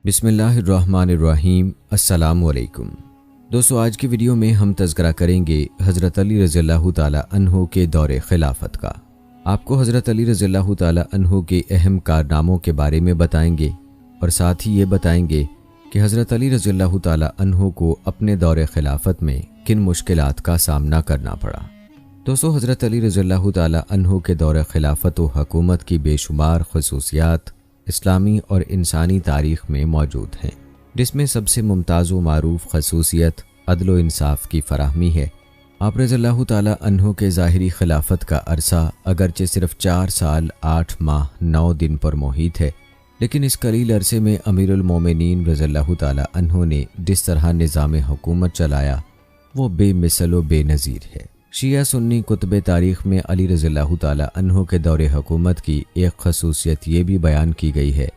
बिस्मिल्लाहिर्रहमानिर्रहीम। अस्सलामुअलैकुम। दोस्तों, आज की वीडियो में हम तज़किरा करेंगे हज़रत अली रज़ियल्लाहु ताला अन्हो के दौरे खिलाफत का। आपको हज़रत अली रज़ियल्लाहु ताला अन्हो के अहम कारनामों के बारे में बताएंगे और साथ ही ये बताएंगे कि हज़रत अली रज़ियल्लाहु ताला अन्हो को अपने दौरे खिलाफत में किन मुश्किलात का सामना करना पड़ा। दोस्तों, हज़रत अली रज़ियल्लाहु ताला अन्हो के दौरे खिलाफत व हुकूमत की बेशुमार खसूसियात इस्लामी और इंसानी तारीख़ में मौजूद हैं, जिसमें सबसे मुमताज़ व मारूफ खसूसियत अदल व इंसाफ की फराहमी है। आप रज़ियल्लाहु ताला अन्हो के ज़ाहिरी खिलाफत का अरसा अगरचे सिर्फ 4 साल 8 माह 9 दिन पर मोहित है, लेकिन इस कलील अरसे में अमीरुल मोमिनीन रज़ियल्लाहु ताला अन्हो ने जिस तरह निज़ाम हुकूमत चलाया वो बेमिसल व बेनज़ीर है। शिया सुन्नी कुतुब तारीख़ में अली रज़ियल्लाहु ताला अन्हो के दौरे हुकूमत की एक खसूसियत ये भी बयान की गई है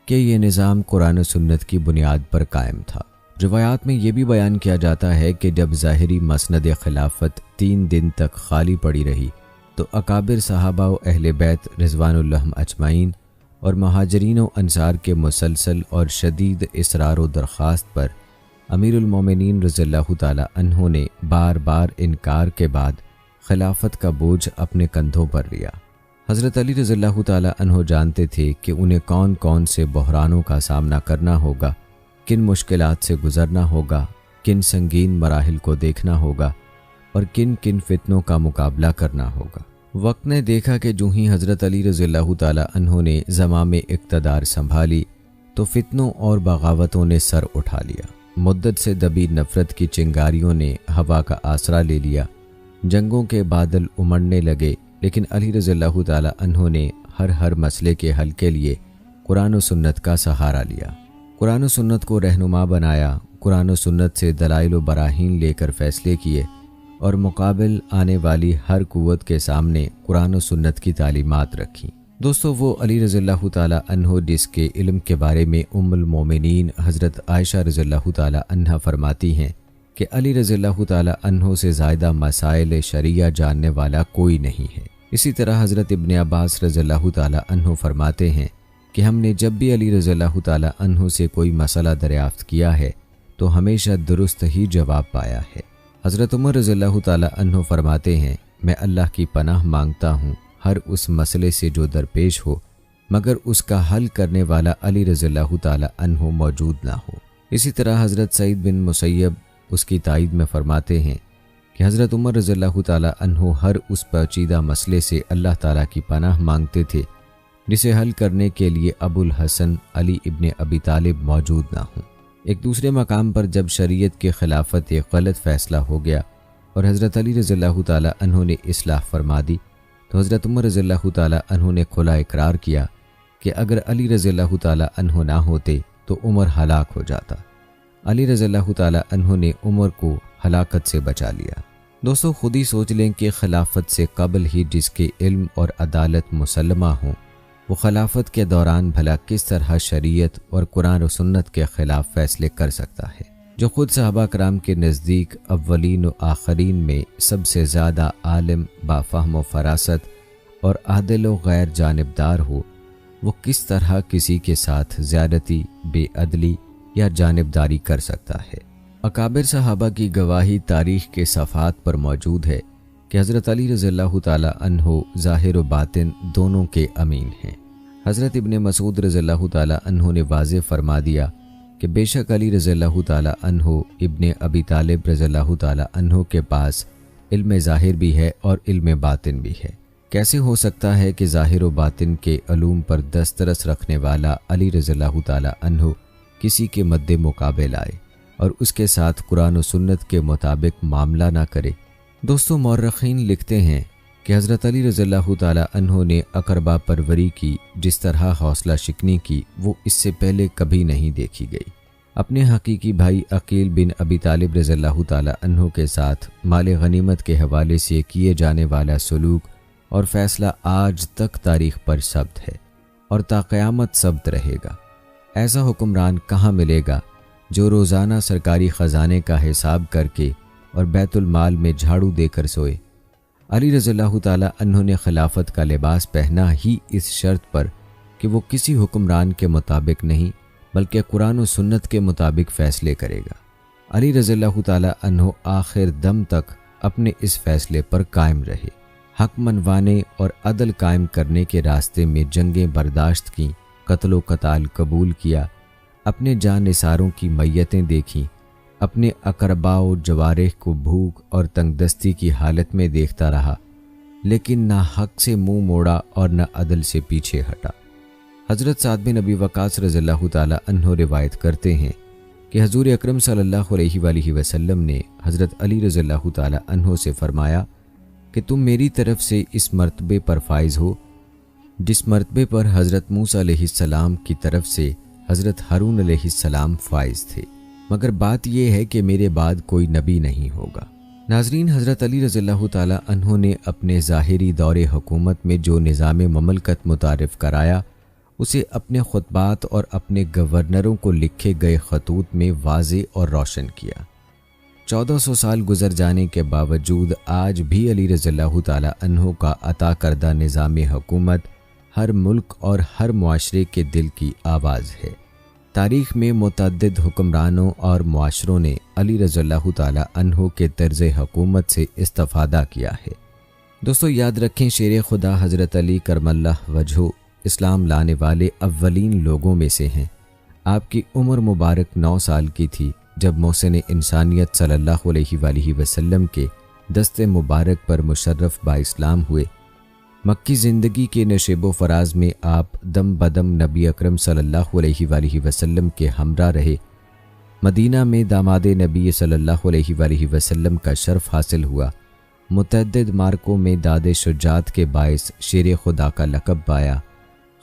कि ये निज़ाम कुरान और सुन्नत की बुनियाद पर कायम था। रिवायात में ये भी बयान किया जाता है कि जब ज़ाहिरी मसनद खिलाफत 3 दिन तक खाली पड़ी रही तो अकाबिर सहाबा व अहले बैत रिज़वानुल्लाह अजमाइन और महाजरीन व अंसार के मुसलसल और शदीद इसरार व दरख्वास्त पर अमीरुल मोमिनीन रज़ियल्लाहु ताला अन्हो ने बार बार इनकार के बाद खिलाफत का बोझ अपने कंधों पर लिया। हज़रत अली रज़ियल्लाहु ताला अन्हो जानते थे कि उन्हें कौन कौन से बहरानों का सामना करना होगा, किन मुश्किलात से गुज़रना होगा, किन संगीन मराहिल को देखना होगा और किन किन फितनों का मुकाबला करना होगा। वक्त ने देखा कि जो ही हज़रत अली रज़ियल्लाहु ताला अन्हो ने ज़माम इक़्तिदार संभाली तो फितनों और बगावतों ने सर उठा लिया। मुद्दत से दबी नफ़रत की चिंगारियों ने हवा का आसरा ले लिया। जंगों के बादल उमड़ने लगे, लेकिन अली रज़ियल्लाहु ताला अन्हो ने हर मसले के हल के लिए कुरान व सुन्नत का सहारा लिया। कुरान व सुन्नत को रहनुमा बनाया। कुरान व सुन्नत से दलाइल व बराहीन लेकर फ़ैसले किए और मुकाबिल आने वाली हर कुव्वत के सामने कुरान व सुन्नत की तालीमात रखी। दोस्तों, वो अली रज़ियल्लाहु ताला अन्हो जिसके इल्म के बारे में उम्मुल मोमिनीन हज़रत आयशा रज़ियल्लाहु ताला अन्हा फरमाती हैं कि अली रज़ियल्लाहु ताला अन्हो से ज़्यादा मसाइल शरिया जानने वाला कोई नहीं है। इसी तरह हज़रत इब्न अब्बास रज़ियल्लाहु ताला अन्हो फरमाते हैं कि हमने जब भी अली रज़ियल्लाहु ताला अन्हो से कोई मसला दरियाफ़्त किया है तो हमेशा दुरुस्त ही जवाब पाया है। हज़रत उमर रज़ियल्लाहु ताला अन्हो फरमाते हैं, मैं अल्लाह की पनाह मांगता हूँ हर उस मसले से जो दरपेश हो मगर उसका हल करने वाला अली रज़ियल्लाहु ताला अन्हो मौजूद ना हो। इसी तरह हज़रत सईद बिन मुसैयब उसकी तायीद में फरमाते हैं कि हज़रत उमर रज़ियल्लाहु ताला अन्हो हर उस पेचीदा मसले से अल्लाह ताला की पनाह मांगते थे जिसे हल करने के लिए अबुल हसन अली इब्न अबी तालिब मौजूद ना हो। एक दूसरे मकाम पर जब शरीयत के खिलाफत एक गलत फ़ैसला हो गया और हज़रत अली रज़ियल्लाहु ताला अन्हो ने इस्लाह फरमा दी तो हज़रत उमर रज़ियल्लाहु ताला अन्हो ने खुला इकरार किया कि अगर अली रज़ियल्लाहु ताला अन्हो ना होते तो उमर हलाक हो जाता। अली रज़ियल्लाहु ताला अन्हो ने उमर को हलाकत से बचा लिया। दोस्तों, खुद ही सोच लें कि खिलाफत से कबल ही जिसके इल्म और अदालत मुसल्लमा हो वो खिलाफत के दौरान भला किस तरह शरीयत और कुरान और सुन्नत के ख़िलाफ़ फ़ैसले कर सकता है, जो खुद सहाबा कराम के नज़दीक अव्वलीन व आखरीन में सबसे ज़्यादा आलिम बाफ़हम व फ़रासत और आदिल व गैर जानिबदार हो, वो किस तरह किसी के साथ ज़्यादती, बेअदली या जानिबदारी कर सकता है। अकाबिर सहाबा की गवाही तारीख़ के सफ़हात पर मौजूद है कि हज़रत अली रज़ियल्लाहु ताला अन्हो ज़ाहिर व बातिन दोनों के अमीन हैं। हज़रत इब्न मसूद रज़ियल्लाहु ताला अन्हो ने वाज़ेह फरमा दिया कि बेशक अली रज़ियल्लाहु ताला अन्हो इब्न अबी तालिब रज़ियल्लाहु ताला अन्हो के पास इल्म ज़ाहिर भी है और इल्म बातिन भी है। कैसे हो सकता है कि ज़ाहिर व बातिन के अलूम पर दस्तरस रखने वाला अली रज़ियल्लाहु ताला अन्हो किसी के मद्दे मुकाबले आए और उसके साथ कुरान व सुन्नत के मुताबिक मामला ना करे। दोस्तों, मौर्रखीन लिखते हैं कि हज़रत अली रज़ियल्लाहु ताला अन्हो ने अकरबा परवरी की जिस तरह हौसला शिकनी की वो इससे पहले कभी नहीं देखी गई। अपने हकीकी भाई अकील बिन अबी तालिब रज़ियल्लाहु ताला अन्हो के साथ माल गनीमत के हवाले से किए जाने वाला सलूक और फ़ैसला आज तक तारीख़ पर सब्त है और ता क़यामत सब्त रहेगा। ऐसा हुक्मरान कहाँ मिलेगा जो रोज़ाना सरकारी ख़जाने का हिसाब करके और बैतुल माल में झाड़ू देकर सोए। अली रज़ियल्लाहु ताला अन्हो ने खिलाफत का लिबास पहना ही इस शर्त पर कि वो किसी हुक्मरान के मुताबिक नहीं बल्कि कुरान और सुन्नत के मुताबिक फ़ैसले करेगा। अली रज़ियल्लाहु ताला अन्हो आखिर दम तक अपने इस फैसले पर कायम रहे। हक मनवाने और अदल कायम करने के रास्ते में जंगें बर्दाश्त की, कत्लो कताल कबूल किया, अपने जानिसारों की मैयतें देखीं, अपने अकरबाओ जवारेह को भूख और तंगदस्ती की हालत में देखता रहा, लेकिन ना हक से मुंह मोड़ा और न अदल से पीछे हटा। हज़रत साद बिन अबी वक़ास रज़ियल्लाहु ताला अन्हो रिवायत करते हैं कि हजूर अकरम सल्लल्लाहु अलैहि वसल्लम ने हज़रत अली रज़ियल्लाहु ताला अन्हो से फरमाया कि तुम मेरी तरफ से इस मर्तबे पर फाइज हो जिस मर्तबे पर हज़रत मूसा अलैहिस्सलाम की तरफ से हज़रत हारून अलैहिस्सलाम फाइज थे, मगर बात यह है कि मेरे बाद कोई नबी नहीं होगा। नाजरीन, हज़रत अली रज़ियल्लाहु ताला अन्हो ने अपने ज़ाहिरी दौरे हुकूमत में जो निज़ाम ममलकत मुतारिफ़ कराया उसे अपने खुतबात और अपने गवर्नरों को लिखे गए खतूत में वाज़े और रोशन किया। 1400 साल गुजर जाने के बावजूद आज भी अली रज़ियल्लाहु ताला अन्हो का अता करदा निज़ाम हुकूमत हर मुल्क और हर मुआशरे के दिल की आवाज़ है। तारीख़ में मुतअद्दिद हुक्मरानों और मुआशरों ने अली रज़ियल्लाहु ताला अन्हो के तर्ज़ हुकूमत से इस्तिफ़ादा किया है। दोस्तों, याद रखें, शेर खुदा हज़रत अली करमल्लाह वजहो इस्लाम लाने वाले अव्वलीन लोगों में से हैं। आपकी उम्र मुबारक 9 साल की थी जब मोहसिन इंसानियत सल्लल्लाहु अलैहि वसल्लम के दस्ते मुबारक पर मुशर्रफ बाइस्लाम हुए। मक्की ज़िंदगी के नशेबो फराज में आप दम बदम नबी अकरम सल्लल्लाहु अलैहि वसल्लम के हमरा रहे। मदीना में दामादे नबी सल्लल्लाहु अलैहि वसल्लम का शर्फ हासिल हुआ। मुतअद्दिद मार्कों में दादे शुजात के बायस शेर खुदा का लक़ब पाया।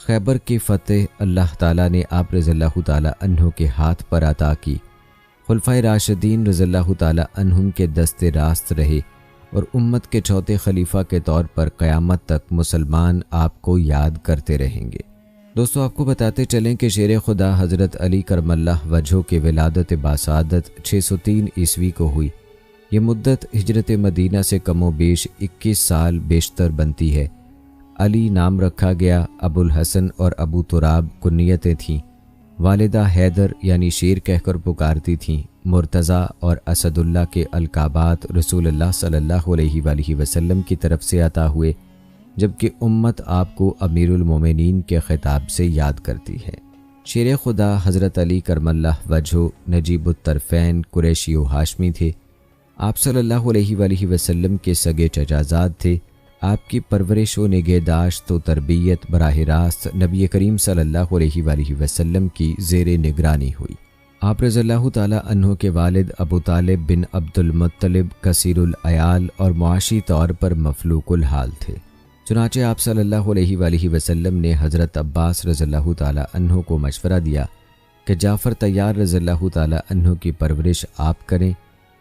खैबर की फ़तेह अल्लाह ताला ने आप रज़ियल्लाहु ताला अन्हो के हाथ पर अता की। खुलफ़ाए राशिदीन रज़ियल्लाहु ताला अन्हुम के दस्ते रास्त रहे और उम्मत के चौथे खलीफा के तौर पर क़यामत तक मुसलमान आपको याद करते रहेंगे। दोस्तों, आपको बताते चलें कि शेर खुदा हज़रत अली करमल्लाह वजहो के विलादत बासादत 603 ईस्वी को हुई। ये मुद्दत हिजरत मदीना से कमो बेश 21 साल बेशतर बनती है। अली नाम रखा गया। अबुल हसन और अबू तुराब कुन्नियतें थीं। वालिदा हैदर यानी शेर कहकर पुकारती थीं। मुर्तज़ा और असदुल्ला के अलकाबात रसूलुल्लाह सल्लल्लाहु अलैहि वसल्लम की तरफ से अता हुए, जबकि उम्मत आपको अमीरुल मोमिनीन के खिताब से याद करती है। शेर खुदा हज़रत अली करमल्लाह वजहो नजीबुत तरफ़ैन कुरैशी व हाशमी थे। आप सल्लल्लाहु अलैहि वसल्लम के सगे चचाज़ाद थे। आपकी परवरिश व निगहदाश्त व तरबियत बराह रास्त नबी करीम सल्लल्लाहु अलैहि वसल्लम की ज़ेरे निगरानी हुई। आप रज़ियल्लाहु ताला अन्हो के वालिद अबू तालिब बिन अब्दुल मुत्तलिब कसीरुल अयाल और मुआशी तौर पर मफलूकुल हाल थे। चुनाचे आप सल्लल्लाहु अलैहि वसल्लम ने हज़रत अब्बास रज़ियल्लाहु ताला अन्हो को मशवरा दिया कि जाफ़र तैयार रज़ियल्लाहु ताला अन्हो की परवरिश आप करें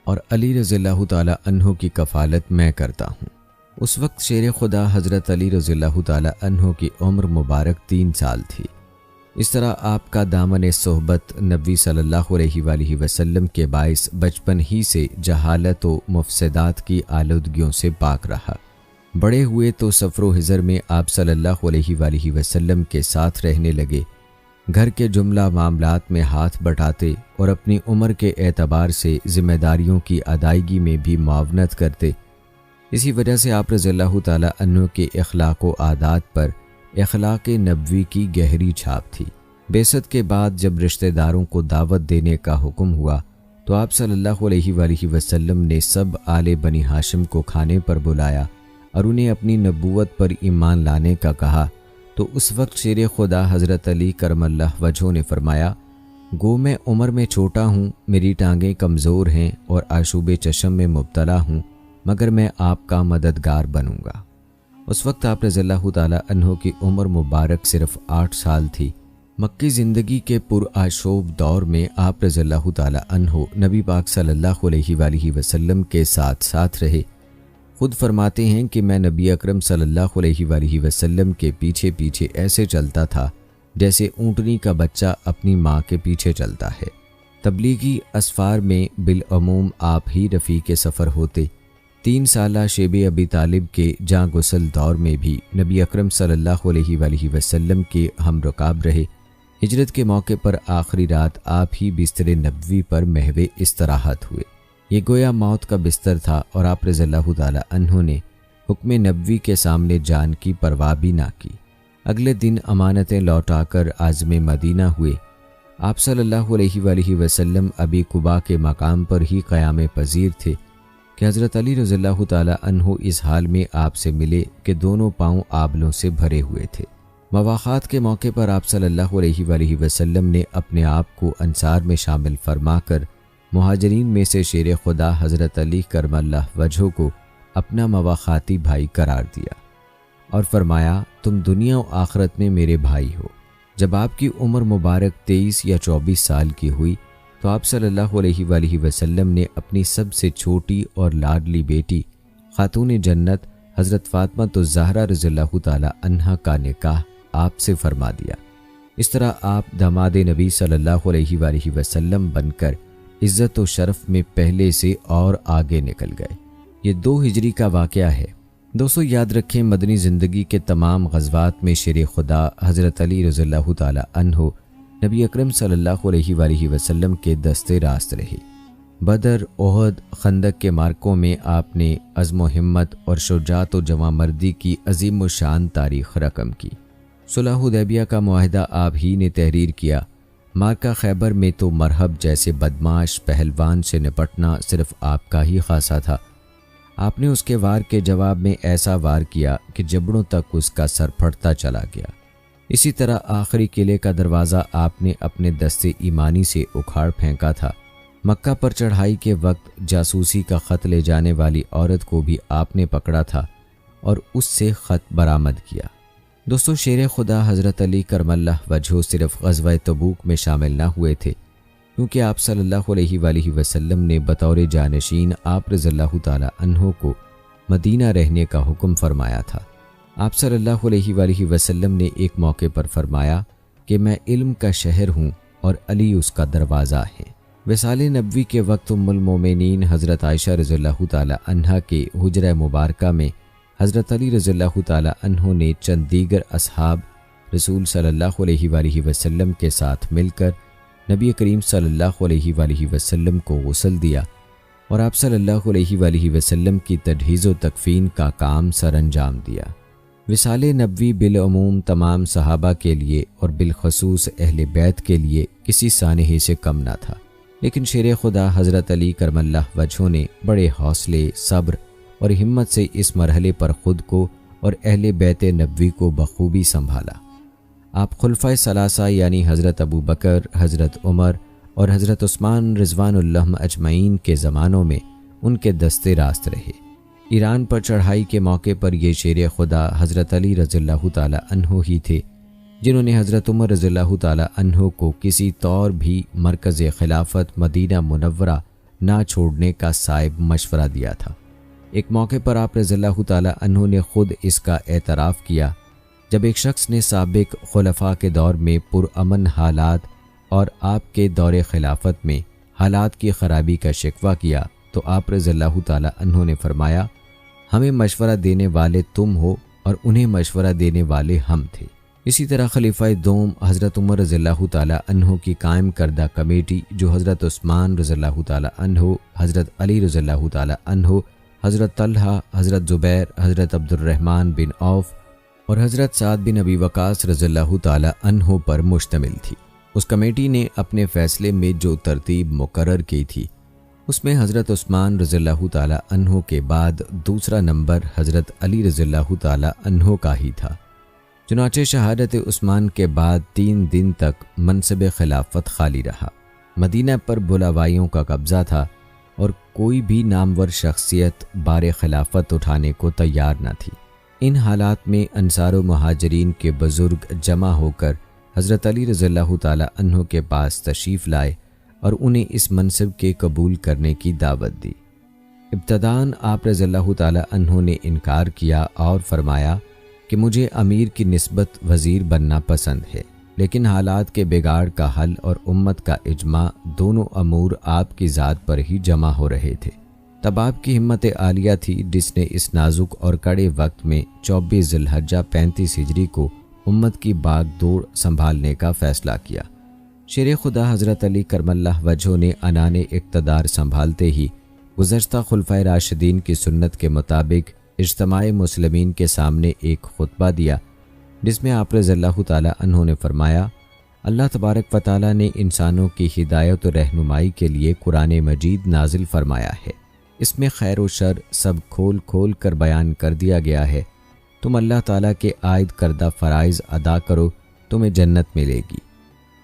और अली रज़ियल्लाहु ताला अन्हो की कफ़ालत मैं करता हूँ। उस वक्त शेर खुदा हज़रत अली रज़ियल्लाहु ताला अन्हो की उम्र मुबारक 3 साल थी। इस तरह आपका दामन सोहबत नबी सल्लल्लाहु अलैहि वसल्लम के बाइस बचपन ही से जहालत व मुफसदात की आलूदगियों से पाक रहा। बड़े हुए तो सफ़रो हिजर में आप सल्लल्लाहु अलैहि वसल्लम के साथ रहने लगे। घर के जुमला मामलात में हाथ बटाते और अपनी उम्र के एतबार से ज़िम्मेदारियों की अदायगी में भी मुआवनत करते। इसी वजह से आप रज़ियल्लाहु ताला अन्हु के अखलाक व आदात पर अखलाक नबवी की गहरी छाप थी। बेसत के बाद जब रिश्तेदारों को दावत देने का हुक्म हुआ तो आप सल्लल्लाहु अलैहि वसल्लम ने सब आले बनी हाशिम को खाने पर बुलाया और उन्हें अपनी नबूवत पर ईमान लाने का कहा। तो उस वक्त शेर खुदा हज़रत अली करमल्लाह वजहो ने फरमाया, गो मैं उम्र में छोटा हूँ, मेरी टांगें कमज़ोर हैं और आशूबे चशम में मुब्तला हूँ, मगर मैं आपका मददगार बनूँगा। उस वक्त आप रज़ियल्लाहु ताला अन्हो की उम्र मुबारक सिर्फ 8 साल थी। मक्की ज़िंदगी के पुरआशोब दौर में आप रज़ियल्लाहु ताला अन्हो नबी पाक सल्लल्लाहु अलैहि वसल्लम के साथ साथ रहे। खुद फरमाते हैं कि मैं नबी अकरम सल्लल्लाहु अलैहि वसल्लम के पीछे पीछे ऐसे चलता था जैसे ऊँटनी का बच्चा अपनी माँ के पीछे चलता है। तबलीगी असफार में बिलअमूम आप ही रफ़ीक़ सफ़र होते। 3 साला शेब अबी तालिब के जाँ गुसल दौर में भी नबी अकरम सल्लल्लाहु अलैहि वसल्लम के हम रकाब रहे। हिजरत के मौके पर आखिरी रात आप ही बिस्तर नबवी पर महवे इस्तराहत हुए। ये गोया मौत का बिस्तर था और आप रज़ियल्लाहु ताला अन्हु ने हुक्म नबवी के सामने जान की परवाह भी ना की। अगले दिन अमानतें लौटाकर आज़म मदीना हुए। आप सल्लल्लाहु अलैहि वसल्लम अबी कुबा के मकाम पर ही क़याम पज़ीर थे कि हज़रत अली रज़ियल्लाहु ताला अन्हु इस हाल में आपसे मिले कि दोनों पाँव आबलों से भरे हुए थे। मवाख़ात के मौके पर आप सल्लल्लाहु अलैहि वसल्लम ने अपने आप को अंसार में शामिल फरमाकर मुहाजिरीन में से शेर खुदा हज़रत अली करमल्लाह वजहो को अपना मवाख़ाती भाई करार दिया और फरमाया, तुम दुनिया और आखिरत में मेरे भाई हो। जब आपकी उम्र मुबारक 23 या 24 साल की हुई तो आप सल्लल्लाहु अलैहि वसल्लम ने अपनी सबसे छोटी और लाडली बेटी खातून जन्नत हज़रत फ़ातिमा तो ज़हरा रज़ियल्लाहु ताला अन्हा का निकाह आपसे फरमा दिया। इस तरह आप दामाद नबी सल्लल्लाहु अलैहि वसल्लम बनकर इज़्ज़त व शरफ में पहले से और आगे निकल गए। ये 2 हिजरी का वाक़या है। दोस्तों याद रखें, मदनी ज़िंदगी के तमाम ग़ज़वात में शेर खुदा हज़रत अली रज़ियल्लाहु ताला अन्हु नबी अकरम सल्लल्लाहु अलैहि वसल्लम के दस्ते रास्त रहे। बदर, ओहद, खंदक के मार्कों में आपने अज़्म हिम्मत और शुजाअत व जवामर्दी की अज़ीम व शान तारीख़ रकम की। सुलह हुदैबिया का मुआहिदा आप ही ने तहरीर किया। मार्का खैबर में तो मरहब जैसे बदमाश पहलवान से निपटना सिर्फ आपका ही खासा था। आपने उसके वार के जवाब में ऐसा वार किया कि जबड़ों तक उसका सर फटता चला गया। इसी तरह आखिरी किले का दरवाज़ा आपने अपने दस्ते ईमानी से उखाड़ फेंका था। मक्का पर चढ़ाई के वक्त जासूसी का ख़त ले जाने वाली औरत को भी आपने पकड़ा था और उससे ख़त बरामद किया। दोस्तों शेर खुदा हज़रत अली करमल्लाह वजहो सिर्फ ग़ज़वा तबूक में शामिल ना हुए थे, क्योंकि आप सल्लल्लाहु अलैहि वसल्लम ने बतौर जानशीन आप रज़ियल्लाहु ताला अन्हु को मदीना रहने का हुक्म फरमाया था। आप सल्लल्लाहु अलैहि वसल्लम ने एक मौके पर फरमाया कि मैं इल्म का शहर हूँ और अली उसका दरवाज़ा है। विसाले नबवी के वक्त उम्मुल मोमिनीन हज़रत आयशा रज़ियल्लाहु ताला अन्हा के हुजरा मुबारका में हज़रत अली रज़ियल्लाहु ताला अन्हु ने चंद दीगर असहाब रसूल सल्लल्लाहु अलैहि वसल्लम के साथ मिलकर नबी करीम सल्लल्लाहु अलैहि वसल्लम को गुस्ल दिया और आप सल्लल्लाहु अलैहि वसल्लम की तजहीज़ व तकफ़ीन का काम सरअंजाम दिया। विसाले नबवी बिलअमूम तमाम सहाबा के लिए और बिलखसूस अहले बैत के लिए किसी सानहे से कम ना था, लेकिन शेर खुदा हज़रत अली करमल्लाह वजहो ने बड़े हौसले, सब्र और हिम्मत से इस मरहले पर ख़ुद को और अहले बैत नबवी को बखूबी संभाला। आप खुलफ़ाए सलासा यानी हज़रत अबू बकर, हज़रत उमर और हज़रत उस्मान रिज़वानुल्लाह अजमईन के ज़मानों में उनके दस्ते रास्त रहे। ईरान पर चढ़ाई के मौके पर ये शेर खुदा हज़रत अली रज़ियल्लाहु ताला अन्हु ही थे जिन्होंने हज़रत उमर रज़ियल्लाहु ताला अन्हु को किसी तौर भी मरकज़ खिलाफत मदीना मुनव्वरा ना छोड़ने का साइब मशवरा दिया था। एक मौके पर आप रज़ियल्लाहु ताला अन्हु ने खुद इसका एतराफ़ किया जब एक शख्स ने साबिक खुलफा के दौर में पुरअमन हालात और आपके दौरे खिलाफत में हालात की ख़राबी का शिकवा किया तो आप रज़ियल्लाहु ताला अन्हु ने फरमाया, हमें मशवरा देने वाले तुम हो और उन्हें मशवरा देने वाले हम थे। इसी तरह खलीफा दोम हज़रत उमर रज़ियल्लाहु ताला अन्हु की कायम करदा कमेटी जो हज़रत उस्मान रज़ियल्लाहु ताला अन्हु, हज़रत अली रज़ियल्लाहु ताला अन्हु, हज़रत तल्हा, हज़रत ज़ुबैर, हज़रत अब्दुर्रहमान बिन औफ और हज़रत साद बिन अबी वकास रज़ियल्लाहु ताला अन्हु पर मुश्तमिल थी। उस कमेटी ने अपने फ़ैसले में जो तरतीब मुकर्रर की थी उसमें हज़रत उस्मान रज़ियल्लाहु ताला अन्हु के बाद दूसरा नंबर हज़रत अली रज़ियल्लाहु ताला अन्हु का ही था। चुनाचे शहादत उस्मान के बाद 3 दिन तक मनसब खिलाफत खाली रहा। मदीना पर बुलावाइयों का कब्ज़ा था और कोई भी नामवर शख्सियत बारे खिलाफत उठाने को तैयार न थी। इन हालात में अंसार व मुहाजिरीन के बुज़ुर्ग जमा होकर हज़रत अली रज़ियल्लाहु ताला अन्हु के पास तशरीफ़ लाए और उन्हें इस मनसब के कबूल करने की दावत दी। इब्तदान आप रज़ियल्लाहु ताला अन्हु ने इनकार किया और फरमाया कि मुझे अमीर की निस्बत वज़ीर बनना पसंद है, लेकिन हालात के बिगाड़ का हल और उम्मत का इजमा दोनों अमूर आपकी ज़ात पर ही जमा हो रहे थे। तब आपकी हिम्मत आलिया थी जिसने इस नाजुक और कड़े वक्त में 24 ज़िलहज्जा 35 हिजरी को उम्मत की बागडोर संभालने का फैसला किया। शेर खुदा हज़रत अली करमल्लाह वजहो ने अनाने इक़्तिदार संभालते ही गुज़श्ता खुलफ़ाए राशिदीन की सुन्नत के मुताबिक इज्तिमाए मुस्लिमीन के सामने एक खुतबा दिया, जिसमें आप रज़ियल्लाहु ताला अन्हु ने फरमाया, अल्लाह तबारक व तआला ने इंसानों की हिदायत और रहनुमाई के लिए कुरान मजीद नाजिल फरमाया है। इसमें खैर व शर सब खोल खोल कर बयान कर दिया गया है। तुम अल्लाह ताला के आयद करदा फ़राइज़ अदा करो, तुम्हें जन्नत मिलेगी।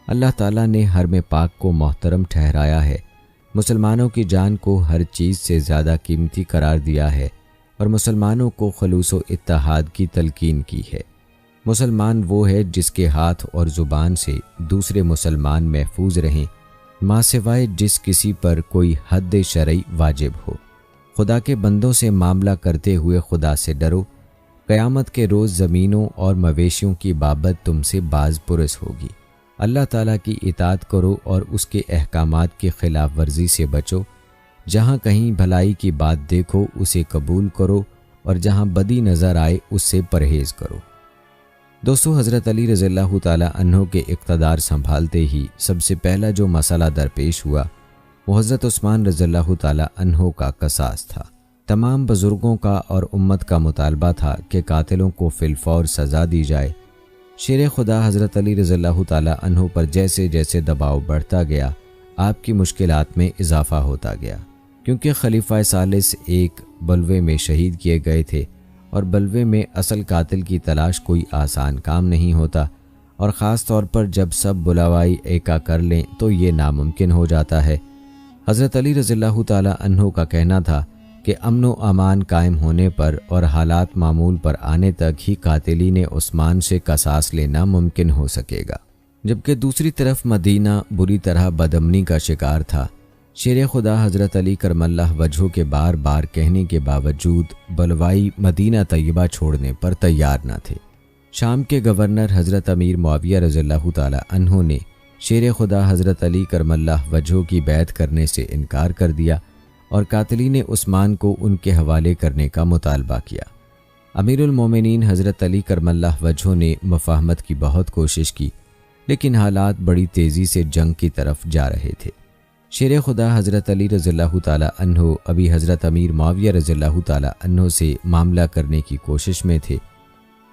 अल्लाह ताला ने हरम पाक को मोहतरम ठहराया है, मुसलमानों की जान को हर चीज़ से ज़्यादा कीमती करार दिया है और मुसलमानों को खलूस व इत्तेहाद की तलकीन की है। मुसलमान वो है जिसके हाथ और ज़ुबान से दूसरे मुसलमान महफूज रहें, माँ सिवाय जिस किसी पर कोई हद शरई वाजिब हो। खुदा के बंदों से मामला करते हुए खुदा से डरो। क़यामत के रोज़ ज़मीनों और मवेशियों की बाबत तुमसे बाज़ पुरस होगी। अल्लाह ताला की इताअत करो और उसके अहकामात की खिलाफ वर्जी से बचो। जहाँ कहीं भलाई की बात देखो उसे कबूल करो और जहाँ बदी नज़र आए उससे परहेज़ करो। दोस्तों, हज़रत अली रज़ियल्लाहु ताला अन्हु के इक़्तिदार संभालते ही सबसे पहला जो मसला दरपेश हुआ वो हज़रत उस्मान रज़ियल्लाहु ताला अन्हु का क़सास था। तमाम बुज़ुर्गों का और उम्मत का मुतालबा था कि कातिलों को फिलफौर सज़ा दी जाए। शेर खुदा हज़रत अली रज़ियल्लाहु ताला अन्हु पर जैसे जैसे दबाव बढ़ता गया, आपकी मुश्किलात में इजाफ़ा होता गया, क्योंकि खलीफा सालिस एक बलवे में शहीद किए गए थे और बलवे में असल कातिल की तलाश कोई आसान काम नहीं होता, और ख़ास तौर पर जब सब बुलावाई एका कर लें तो ये नामुमकिन हो जाता है। हज़रत अली रज़ियल्लाहु ताला अन्हु का कहना था कि अमन व अमान कायम होने पर और हालात मामूल पर आने तक ही कातिलीन उस्मान से क़सास लेना मुमकिन हो सकेगा। जबकि दूसरी तरफ मदीना बुरी तरह बदअमनी का शिकार था। शेर खुदा हज़रत अली करमल्लाह वजहो के बार बार कहने के बावजूद बलवाई मदीना तैयबा छोड़ने पर तैयार न थे। शाम के गवर्नर हज़रत अमीर मुआविया रज़ियल्लाहु ताला अन्हु ने शेर खुदा हज़रत अली करमल्लाह वजहो की बैत करने से इनकार कर दिया और कातिलीन उस्मान को उनके हवाले करने का मुतालबा किया। अमीरुल मोमिनीन हज़रत अली करमल्लाह वजहो ने मुफाहमत की बहुत कोशिश की, लेकिन हालात बड़ी तेज़ी से जंग की तरफ जा रहे थे। शेर खुदा हज़रत अली रज़ियल्लाहु ताला अन्हु अभी हज़रत अमीर मुआविया रज़ियल्लाहु ताला अन्हु से मामला करने की कोशिश में थे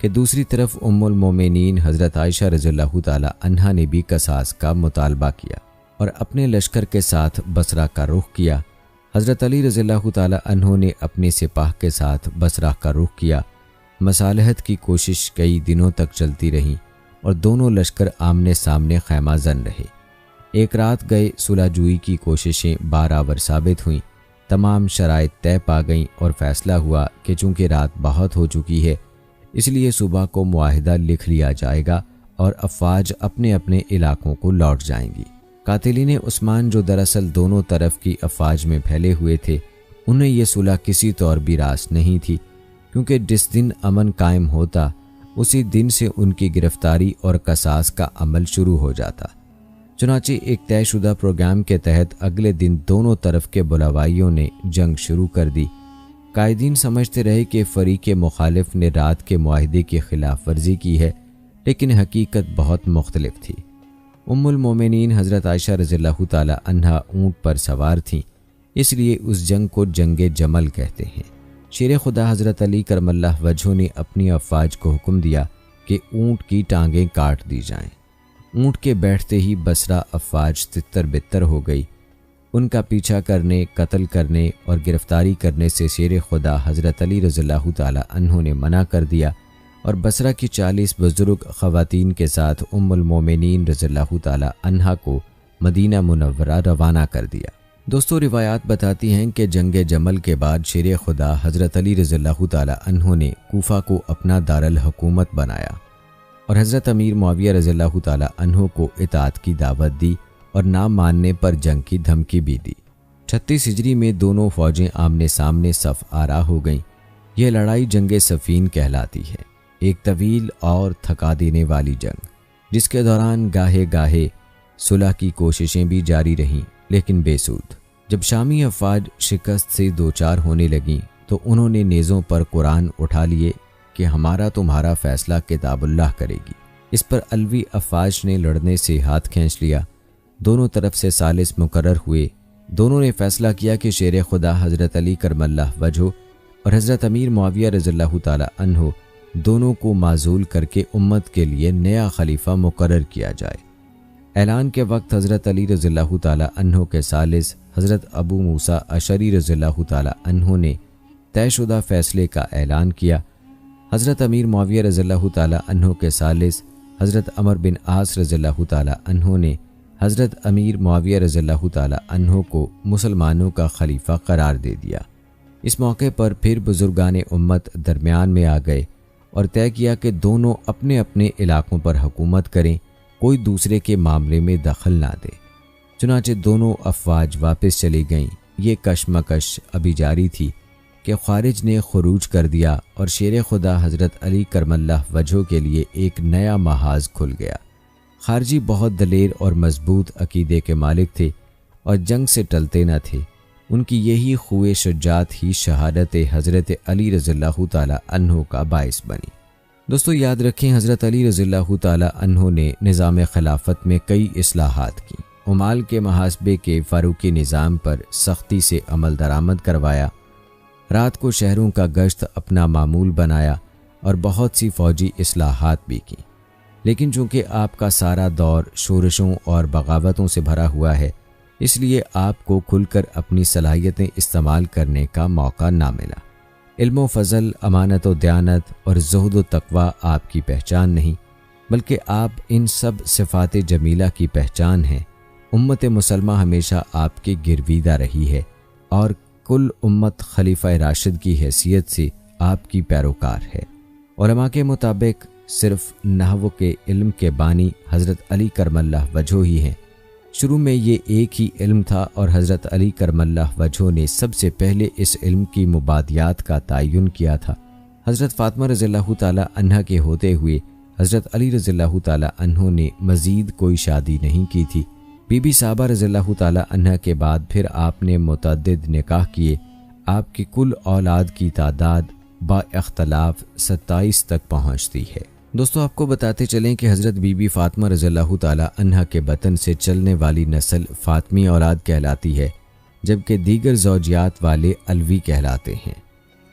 कि दूसरी तरफ उम्मुल मोमिनीन हज़रत आयशा रज़ियल्लाहु ताला अन्हा ने भी क़सास का मुतालबा किया और अपने लश्कर के साथ बसरा का रुख किया। हज़रत अली रज़ियल्लाहु ताला अन्हु ने अपने सिपाह के साथ बसरा का रुख किया। मसालहत की कोशिश कई दिनों तक चलती रही और दोनों लश्कर आमने सामने खैमा जन रहे। एक रात गए सुलहजुई की कोशिशें बारावर साबित हुईं। तमाम शराइत तय पा गईं और फैसला हुआ कि चूँकि रात बहुत हो चुकी है, इसलिए सुबह को मुआहिदा लिख लिया जाएगा और अफवाज अपने अपने इलाकों को लौट जाएंगी। कातिलीन उस्मान जो दरअसल दोनों तरफ की अफवाज में फैले हुए थे, उन्हें यह सुलह किसी तौर भी रास नहीं थी, क्योंकि जिस दिन अमन कायम होता उसी दिन से उनकी गिरफ्तारी और क़सास का अमल शुरू हो जाता। चुनांचे एक तयशुदा प्रोग्राम के तहत अगले दिन दोनों तरफ के बुलावाइयों ने जंग शुरू कर दी। कायदीन समझते रहे कि फ़रीक़ मुखालिफ ने रात के मुआहिदे की खिलाफ वर्जी की है, लेकिन हकीकत बहुत मुख्तलिफ थी। उम्मुल मोमिनीन हज़रत आयशा रज़ियल्लाहु ताला अन्हा ऊँट पर सवार थीं, इसलिए उस जंग को जंगे जमल कहते हैं। शेर खुदा हज़रत अली करमल्लाह वजहो ने अपनी अफवाज को हुक्म दिया कि ऊँट की टांगें काट दी जाएं। ऊँट के बैठते ही बसरा अफवाज तितर बितर हो गई। उनका पीछा करने, कत्ल करने और गिरफ्तारी करने से शेर खुदा हज़रत अली रज़ियल्लाहु ताला अन्हु ने मना कर दिया और बसरा की 40 बुजुर्ग ख़वातीन के साथ उम्मुल मोमिनीन रज़ियल्लाहु ताला अन्हा को मदीना मुनव्वरा रवाना कर दिया। दोस्तों, रिवायात बताती हैं कि जंग जमल के बाद शेर खुदा हज़रत अली रज़ियल्लाहु ताला अन्हु ने कूफा को अपना दारुल हुकूमत बनाया और हज़रत अमीर मुआविया रज़ियल्लाहु ताला अन्हु को इताअत की दावत दी और ना मानने पर जंग की धमकी भी दी। 36 हिजरी में दोनों फौजें आमने सामने सफ़ आरा हो गईं। यह लड़ाई जंग सफ़ीन कहलाती है, एक तवील और थका देने वाली जंग, जिसके दौरान गाहे गाहे सुलह की कोशिशें भी जारी रहीं, लेकिन बेसूद। जब शामी अफवाज शिकस्त से दो चार होने लगीं तो उन्होंने नेज़ों पर कुरान उठा लिए कि हमारा तुम्हारा फ़ैसला किताबुल्लाह करेगी। इस पर अलवी अफवाज ने लड़ने से हाथ खींच लिया। दोनों तरफ से सालिस मुकर्रर हुए। दोनों ने फैसला किया कि शेर खुदा हज़रत अली करमल्लाह वजहो और हज़रत अमीर मुआविया रज़ियल्लाहु ताला अन्हो दोनों को माजूल करके उम्मत के लिए नया खलीफा मुकर्रर किया जाए। ऐलान के वक्त हज़रत अली रज़ियल्लाहु ताला अन्हो के सालिस हज़रत अबू मूसा अशरी रज़ियल्लाहु ताला अन्हो ने तयशुदा फैसले का ऐलान किया। हज़रत अमीर मुआविया रज़ियल्लाहु ताला अन्हो के सालिस हज़रत अमर बिन आस रज़ियल्लाहु ताला अन्हो ने हज़रत अमीर मुआविया रज़ियल्लाहु ताला अन्हो को मुसलमानों का खलीफा करार दे दिया। इस मौके पर फिर बुजुर्गान उम्मत दरमियान में आ गए और तय किया कि दोनों अपने अपने इलाकों पर हुकूमत करें, कोई दूसरे के मामले में दखल ना दे। चुनाचे दोनों अफवाज वापस चली गईं। ये कशमकश अभी जारी थी कि खारिज ने खुरूज कर दिया और शेर खुदा हज़रत अली करमल्लाह वजहो के लिए एक नया महाज खुल गया। खारजी बहुत दलेर और मजबूत अकीदे के मालिक थे और जंग से टलते न थे। उनकी यही खुए शुजात ही शहादत हज़रत अली रज़ियल्लाहु ताला अन्हो का बाइस बनी। दोस्तों याद रखें, हज़रत अली रज़ियल्लाहु ताला अन्हो ने निज़ाम खिलाफत में कई इस्लाहात की। उमाल के मुहासबे के फ़ारूकी निज़ाम पर सख्ती से अमल दरामद करवाया। रात को शहरों का गश्त अपना मामूल बनाया और बहुत सी फ़ौजी इस्लाहात भी की। लेकिन चूँकि आपका सारा दौर शोरशों और बगावतों से भरा हुआ है, इसलिए आपको खुलकर अपनी सलाहियतें इस्तेमाल करने का मौका ना मिला। इल्म व फ़ज़ल, अमानत व दयानत और ज़ुहद व तक़वा आपकी पहचान नहीं, बल्कि आप इन सब सिफ़ात जमीला की पहचान हैं। उम्मत मुसलमा हमेशा आपके गिरवीदा रही है और कुल उम्मत खलीफा राशिद की हैसियत से आपकी पैरोकार है। उलमा के मुताबिक सिर्फ नहव के इल्म के बानी हज़रत अली करमल्लाह वजहो ही हैं। शुरू में ये एक ही इल्म था और हज़रत अली करमल्लाह वजहो ने सबसे पहले इस इल्म की मुबादियात का तयन किया था। हज़रत फ़ातिमा रज़ियल्लाहु ताला अन्हा के होते हुए हज़रत अली रज़ियल्लाहु ताला अन्हो ने मज़ीद कोई शादी नहीं की थी। बीबी साहबा रज़ियल्लाहु ताला अन्हा के बाद फिर आपने मुतअद्दिद निकाह किए। आपकी कुल औलाद की तादाद बा-इख्तिलाफ 27 तक पहुँचती है। दोस्तों आपको बताते चलें कि हज़रत बीबी फ़ातिमा रज़ियल्लाहु ताला अन्हा के बतन से चलने वाली नस्ल फ़ातिमी औलाद कहलाती है, जबकि दीगर ज़ौजियात वाले अलवी कहलाते हैं।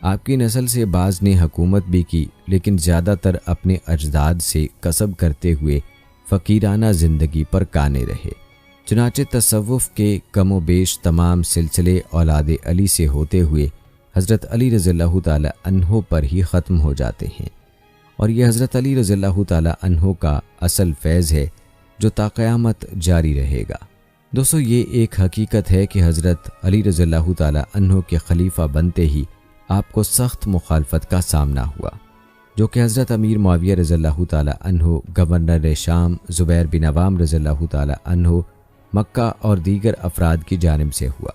आपकी नस्ल से बाज़ ने हुकूमत भी की, लेकिन ज़्यादातर अपने अजदाद से कसब करते हुए फ़कीराना ज़िंदगी पर काने रहे। चुनाचे तसव्वुफ़ के कमो बेश तमाम सिलसिले औलाद अली से होते हुए हज़रत अली रज़ियल्लाहु ताला अन्हो पर ही ख़त्म हो जाते हैं और यह हज़रत अली रज़ियल्लाहु ताला अन्हो का असल फैज़ है जो ता क़यामत जारी रहेगा। दोस्तों ये एक हकीकत है कि हज़रत अली रज़ियल्लाहु ताला अन्हो के खलीफा बनते ही आपको सख्त मुखालफत का सामना हुआ, जो कि हज़रत अमीर मुआविया रज़ियल्लाहु ताला अन्हो, गवर्नर शाम ज़ुबैर बिन अवाम रज़ियल्लाहु ताला अन्हो, मक्का और दीगर अफराद की जानिब से हुआ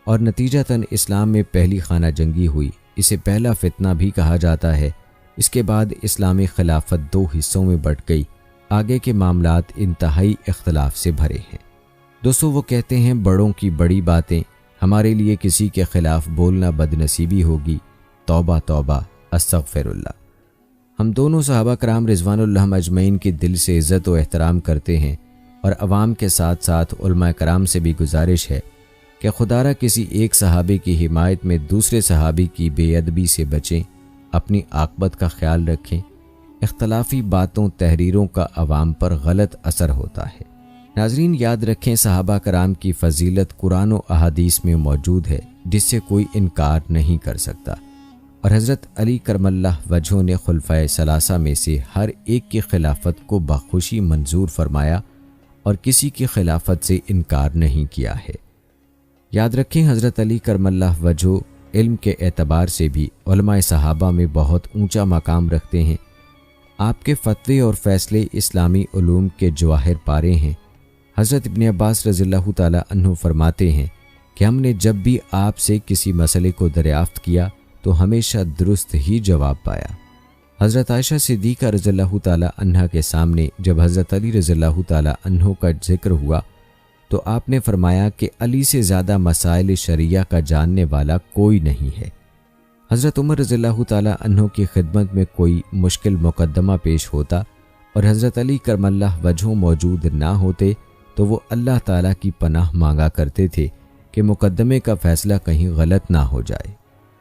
और नतीजतन इस्लाम में पहली खाना जंगी हुई। इसे पहला फितना भी कहा जाता है। इसके बाद इस्लामी खिलाफत दो हिस्सों में बंट गई। आगे के मामलात इंतहाई इख्तलाफ से भरे हैं। दोस्तों वो कहते हैं बड़ों की बड़ी बातें, हमारे लिए किसी के खिलाफ बोलना बदनसीबी होगी। तौबा तौबा अस्तगफिरुल्लाह। हम दोनों सहाबा कराम रिज़वानुल्लाह अजमईन की दिल से इज़्ज़त व एहतराम करते हैं और अवाम के साथ साथ उलमा कराम से भी गुजारिश है कि खुदारा किसी एक सहाबी की हिमायत में दूसरे सहाबी की बेअदबी से बचें, अपनी आक़बत का ख्याल रखें। इख्तलाफी बातों तहरीरों का अवाम पर गलत असर होता है। नाज़रीन याद रखें, सहाबा कराम की फ़जीलत कुरान व अहादीस में मौजूद है, जिससे कोई इनकार नहीं कर सकता और हज़रत अली करमल्लाह वजहो ने खुलफ़ाए सलासा में से हर एक की खिलाफत को बखुशी मंजूर फरमाया और किसी की खिलाफत से इनकार नहीं किया है। याद रखें, हज़रत अली करमल्लाह वजहो इल्म के एतबार से भी उलमाए सहाबा में बहुत ऊंचा मकाम रखते हैं। आपके फतवे और फैसले इस्लामी उलूम के जवाहिर पारे हैं। हज़रत इब्न अब्बास रज़ियल्लाहु ताला अन्हु फरमाते हैं कि हमने जब भी आपसे किसी मसले को दरियाफ्त किया तो हमेशा दुरुस्त ही जवाब पाया। हज़रत आयशा सिद्दीक़ा रज़ियल्लाहु ताला अन्हा के सामने जब हज़रत अली रज़ियल्लाहु ताला अन्हु का जिक्र हुआ तो आपने फरमाया कि अली से ज़्यादा मसाइल शरिया का जानने वाला कोई नहीं है। हज़रत उमर रज़ियल्लाहु ताला अन्हु की खिदमत में कोई मुश्किल मुकद्दमा पेश होता और हज़रत अली करमल्लाह वजह मौजूद ना होते तो वो अल्लाह ताला की पनाह मांगा करते थे कि मुकदमे का फ़ैसला कहीं गलत ना हो जाए।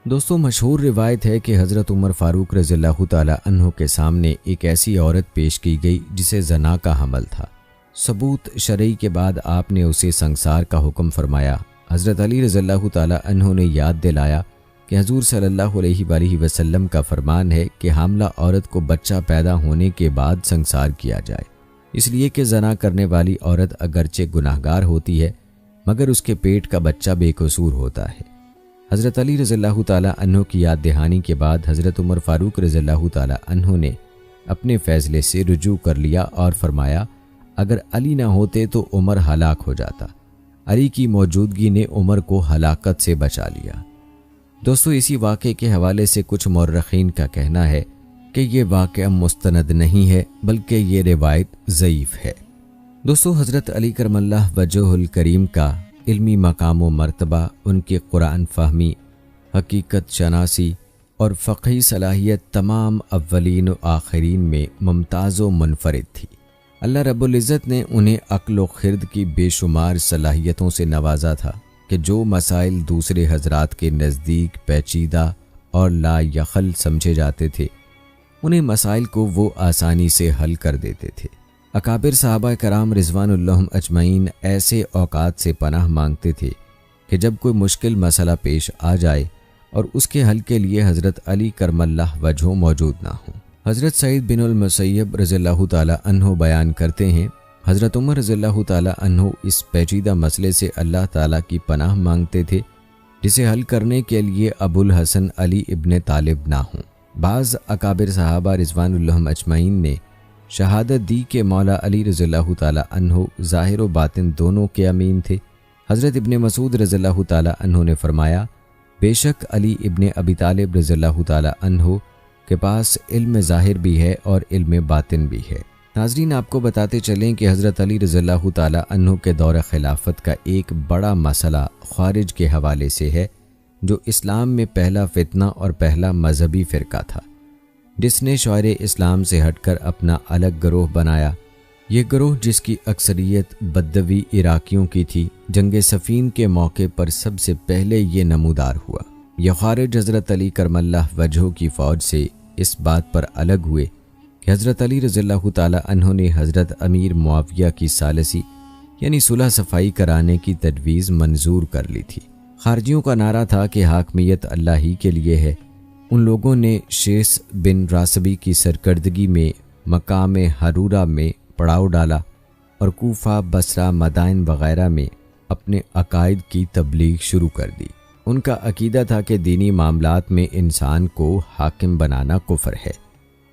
दोस्तों, मशहूर रिवायत है कि हज़रत उमर फ़ारूक रज़ियल्लाहु ताला अन्हु के सामने एक ऐसी औरत पेश की गई जिसे जना का हमल था। सबूत शरई के बाद आपने उसे संसार का हुक्म फरमाया। हज़रत अली रज़ियल्लाहु ताला अन्हु ने याद दिलाया कि हजूर सल्लल्लाहु अलैहि वसल्लम का फरमान है कि हामला औरत को बच्चा पैदा होने के बाद संसार किया जाए, इसलिए कि जना करने वाली औरत अगरचे गुनाहगार होती है मगर उसके पेट का बच्चा बेकसूर होता है। हज़रत अली रज़ियल्लाहु ताला अन्हु की याद दहानी के बाद हज़रत उमर फ़ारूक रज़ियल्लाहु ताला अन्हु ने अपने फ़ैसले से रुजू कर लिया और फरमाया, अगर अली ना होते तो उमर हलाक हो जाता। अली की मौजूदगी ने उमर को हलाकत से बचा लिया। दोस्तों, इसी वाक़े के हवाले से कुछ मौर्रखीन का कहना है कि ये वाक़या मुस्तनद नहीं है बल्कि ये रिवायत ज़ईफ़ है। दोस्तों, हज़रत अली करमल्लाह वजहुल करीम का इल्मी मकाम व मर्तबा, उनकी कुरान फ़हमी, हकीकत शनासी और फ़क़ही सलाहियत तमाम अव्वलीन व आखिरीन में मुमताज़ व मुनफरिद थी। अल्लाह रब्बुल इज़्ज़त ने उन्हें अक्ल व खिर्द की बेशुमार सलाहियतों से नवाजा था कि जो मसाइल दूसरे हजरात के नज़दीक पेचीदा और लायखल समझे जाते थे, उन्हें मसाइल को वो आसानी से हल कर देते थे। अकाबिर साहबा कराम रिज़वानुल्लाहुम अजमईन ऐसे औकात से पनाह मांगते थे कि जब कोई मुश्किल मसला पेश आ जाए और उसके हल के लिए हज़रत अली करमल्लाह वजह मौजूद ना हो। हज़रत सईद बिनुल मुसय्यब रज़ियल्लाहु ताला अन्हु बयान करते हैं, हज़रत उमर रज़ियल्लाहु ताला अन्हु इस पेचीदा मसले से अल्लाह ताला की पनाह मांगते थे जिसे हल करने के लिए अबुल हसन अली इब्ने तालिब ना हों। बाज़ अकाबिर सहाबा रिज़वानुल्लाहुम अजमईन ने शहादत दी कि मौला अली रज़ियल्लाहु ताला अन्हु ज़ाहिर व बातिन दोनों के अमीन थे। हज़रत इब्ने मसूद रज़ियल्लाहु ताला अन्हु ने फरमाया, बेशक अली इब्ने अबी तालिब रज़ियल्लाहु ताला अन्हु के पास इल्म ज़ाहिर भी है और इल्म बातिन भी है। नाज़रीन, आपको बताते चलें कि हज़रत अली रज़ियल्लाहु ताला अन्हु के दौर खिलाफत का एक बड़ा मसला ख़ारिज के हवाले से है, जो इस्लाम में पहला फितना और पहला मजहबी फ़िरका था जिसने शौरे इस्लाम से हटकर अपना अलग गिरोह बनाया। ये गिरोह, जिसकी अक्सरियत बद्दवी इराकियों की थी, जंग सफ़ीन के मौके पर सबसे पहले ये नमूदार हुआ। यह ख़ारिज हज़रत अली करमल्लाह वजह की फ़ौज से इस बात पर अलग हुए कि हज़रत अली रज़ियल्लाहु ताला अन्हु ने हज़रत अमीर मुआविया की सालसी यानी सुलह सफ़ाई कराने की तजवीज़ मंजूर कर ली थी। खारजियों का नारा था कि हाकमियत अल्लाह ही के लिए है। उन लोगों ने शेस बिन रासबी की सरकर्दगी में मकाम हरूरा में पड़ाव डाला और कूफा, बसरा, मदाइन वगैरह में अपने अकायद की तबलीग शुरू कर दी। उनका अकीदा था कि दीनी मामलात में इंसान को हाकिम बनाना कुफ्र है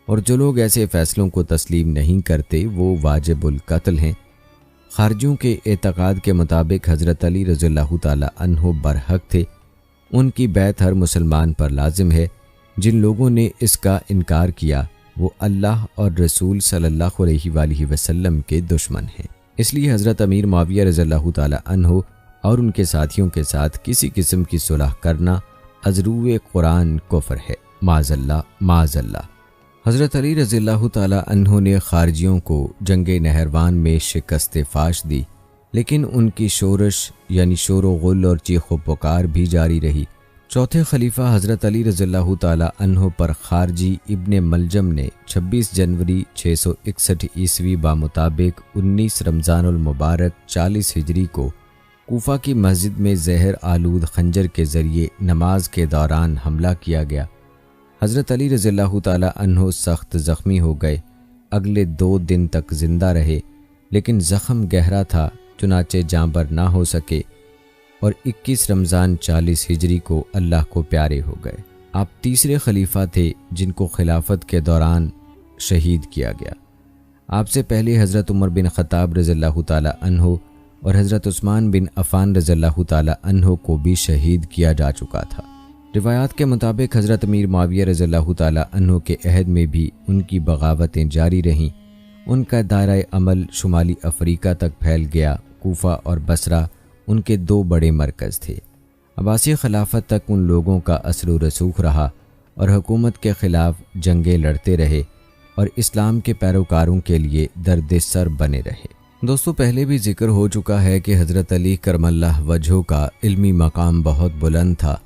और जो लोग ऐसे फ़ैसलों को तस्लीम नहीं करते वो वाजिबुल कत्ल हैं। खारजियों के एतकाद के मुताबिक हज़रत अली रज़ियल्लाहु ताला अन्हु बरहक थे। उनकी बैत हर मुसलमान पर लाजिम है। जिन लोगों ने इसका इनकार किया वो अल्लाह और रसूल सल्लल्लाहु अलैहि वसल्लम के दुश्मन हैं। इसलिए हज़रत अमीर मुआविया रज़ियल्लाहु ताला अन्हु और उनके साथियों के साथ किसी किस्म की सुलह करना अज़रूए कुरान कुफ्र है। माज़ल्लाह माज़ल्लाह। हज़रत अली रज़ियल्लाहु ताला अन्हु ने खारजियों को जंग नहरवान में शिकस्त फाश दी, लेकिन उनकी शोरश यानी शोर व गुल और चीख व पुकार भी जारी रही। चौथे खलीफा हज़रत अली रज़ियल्लाहु ताला अन्हु पर खारजी इब्ने मलजम ने 26 जनवरी 661 ईस्वी बामुताबिक 19 रमज़ानुल मुबारक 40 हिजरी को कूफा की मस्जिद में जहर आलूद खंजर के ज़रिए नमाज के दौरान हमला किया गया। हज़रत अली रज़ियल्लाहु ताला अन्हु सख्त ज़ख्मी हो गए। अगले 2 दिन तक ज़िंदा रहे, लेकिन ज़ख्म गहरा था, चुनाचे जाँबर ना हो सके और 21 रमज़ान 40 हिजरी को अल्लाह को प्यारे हो गए। आप तीसरे खलीफा थे जिनको खिलाफत के दौरान शहीद किया गया। आपसे पहले हज़रत उमर बिन ख़त्ताब रज़ियल्लाहु ताला अन्हु और हज़रत उस्मान बिन अफ़ान रज़ियल्लाहु ताला अन्हु को भी शहीद किया जा चुका था। रिवायात के मुताबिक हज़रत अमीर मुआविया रज़ियल्लाहु ताला अन्हु के अहद में भी उनकी बगावतें जारी रहीं। उनका दायरा अमल शुमाली अफ्रीका तक फैल गया। कूफा और बसरा उनके 2 बड़े मरकज़ थे। अब्बासी खिलाफत तक उन लोगों का असर रसूख रहा और हुकूमत के ख़िलाफ़ जंगें लड़ते रहे। और इस्लाम के पैरोकारों के लिए दर्द सर बने रहे। दोस्तों, पहले भी जिक्र हो चुका है कि हज़रत अली करमल्लाह वजहो का इल्मी मकाम बहुत बुलंद था,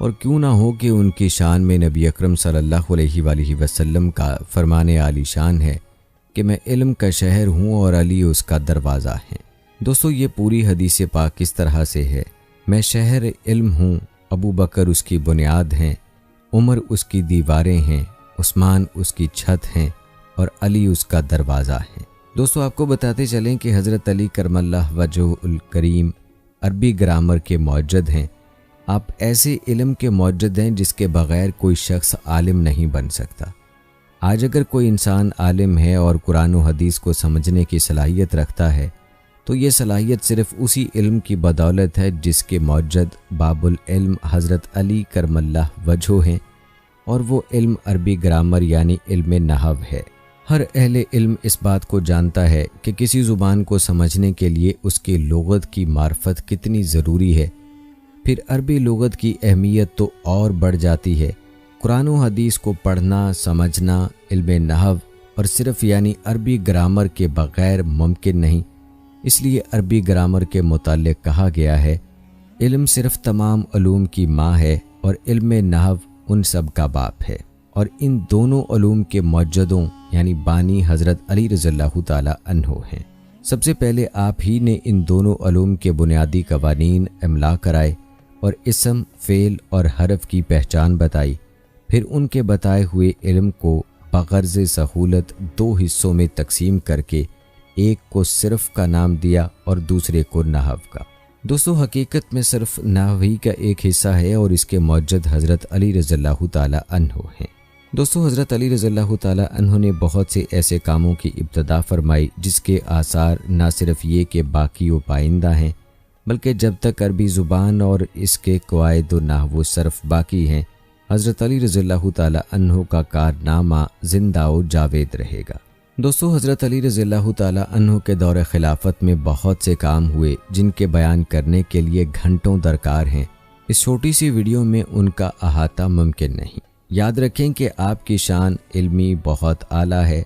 और क्यों ना हो कि उनकी शान में नबी अकरम सल्लल्लाहु अलैहि वसल्लम का फरमाने आली शान है कि मैं इल्म का शहर हूँ और अली उसका दरवाज़ा है। दोस्तों, ये पूरी हदीस पाक किस तरह से है, मैं शहर इल्म हूँ, अबू बकर उसकी बुनियाद हैं, उमर उसकी दीवारें हैं, उस्मान उसकी छत हैं और अली उसका दरवाज़ा है। दोस्तों, आपको बताते चलें कि हज़रत अली करमल्लाह वजहुल करीम अरबी ग्रामर के मौजद हैं। आप ऐसे इल्म के मौजद हैं जिसके बग़ैर कोई शख्स आलिम नहीं बन सकता। आज अगर कोई इंसान आलिम है और कुरान और हदीस को समझने की सलाहियत रखता है तो ये सलाहियत सिर्फ़ उसी इल्म की बदौलत है जिसके मौजद बाबुल इल्म हज़रत अली करमल्लाह वजहो हैं, और वो इल्म अरबी ग्रामर यानी इल्म नहव है। हर अहले इल्म इस बात को जानता है कि किसी ज़ुबान को समझने के लिए उसकी लुग़त की मार्फत कितनी ज़रूरी है। फिर अरबी लुग़त की अहमियत तो और बढ़ जाती है। कुरान और हदीस को पढ़ना, समझना इल्म नहव और सिर्फ़ यानी अरबी ग्रामर के बग़ैर मुमकिन नहीं। इसलिए अरबी ग्रामर के मुताल्लिक़ कहा गया है, इल्म सिर्फ़ तमाम उलूम की माँ है और इल्म नहव उन सब का बाप है। और इन दोनों उलूम के मौजदों यानी बानी हज़रत अली रज़ियल्लाहु ताला अन्हो हैं। सबसे पहले आप ही ने इन दोनों उलूम के बुनियादी कवानीन इमला कराए और इसम, फ़ेल और हरफ की पहचान बताई। फिर उनके बताए हुए इल्म को बग़र्ज़ सहूलत दो हिस्सों में तकसीम करके एक को सिर्फ़ का नाम दिया और दूसरे को नहव का। दोस्तों, हकीकत में सिर्फ नहव ही का एक हिस्सा है और इसके मौजद हज़रत अली रज़ियल्लाहु ताला अन्हो हैं। दोस्तों, हज़रत अली रज़ियल्लाहु ताला अन्हो ने बहुत से ऐसे कामों की इब्तिदा फरमाई जिसके आसार न सिर्फ ये कि बाकी व पाइंदा हैं, बल्कि जब तक अरबी ज़ुबान और इसके क़वायद व नहव सर्फ़ बाकी हैं, हज़रत अली रज़ियल्लाहु ताला अन्हो का कारनामा ज़िंदा व जावेद रहेगा। दोस्तों, हज़रत अली रज़ियल्लाहु ताला अन्हो के दौर खिलाफत में बहुत से काम हुए जिनके बयान करने के लिए घंटों दरकार हैं। इस छोटी सी वीडियो में उनका अहाता मुमकिन नहीं। याद रखें कि आपकी शान इल्मी बहुत आला है।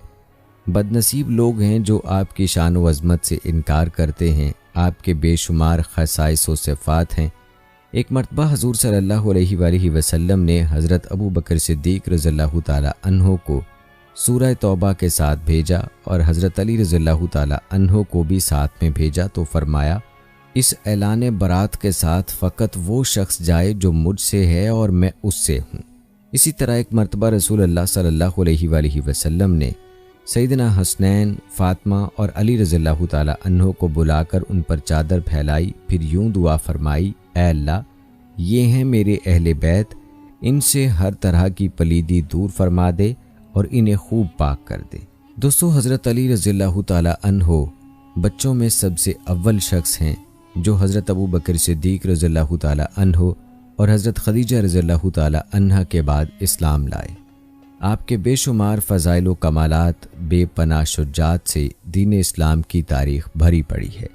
बदनसीब लोग हैं जो आपकी शान व अज़मत से इनकार करते हैं। आपके बेशुमार खसाइस व सिफ़ात हैं। एक मरतबा हज़ूर सल्लल्लाहु अलैहि वसल्लम ने हज़रत अबू बकर सिद्दीक़ रज़ियल्लाहु ताला अन्हो को सूरह तौबा के साथ भेजा और हज़रत अली रज़ियल्लाहु ताला अन्हो को भी साथ में भेजा तो फरमाया, इस ऐलान बरात के साथ फ़कत वो शख्स जाए जो मुझसे है और मैं उससे हूँ। इसी तरह एक मरतबा रसूल अल्लाह सल्लल्लाहु अलैहि वसल्लम ने सैयदना हसनैन, फ़ातिमा और अली रज़ियल्लाहु ताला अन्हो को बुलाकर उन पर चादर फैलाई। फिर यूं दुआ फरमाई, ऐ अल्लाह, ये हैं मेरे अहले बैत, इनसे हर तरह की पलीदी दूर फरमा दे और इन्हें खूब पाक कर दे। दोस्तों, हज़रत अली रज़ियल्लाहु ताला अन्हो बच्चों में सबसे अव्वल शख्स हैं जो हज़रत अबू बकर सिद्दीक़ रज़ियल्लाहु ताला अन्हो और हज़रत खदीजा रज़ियल्लाहु ताला अन्हा के बाद इस्लाम लाए। आपके बेशुमार फ़ज़ाइल व कमालात, बेपनाह शुजात से दीन इस्लाम की तारीख़ भरी पड़ी है।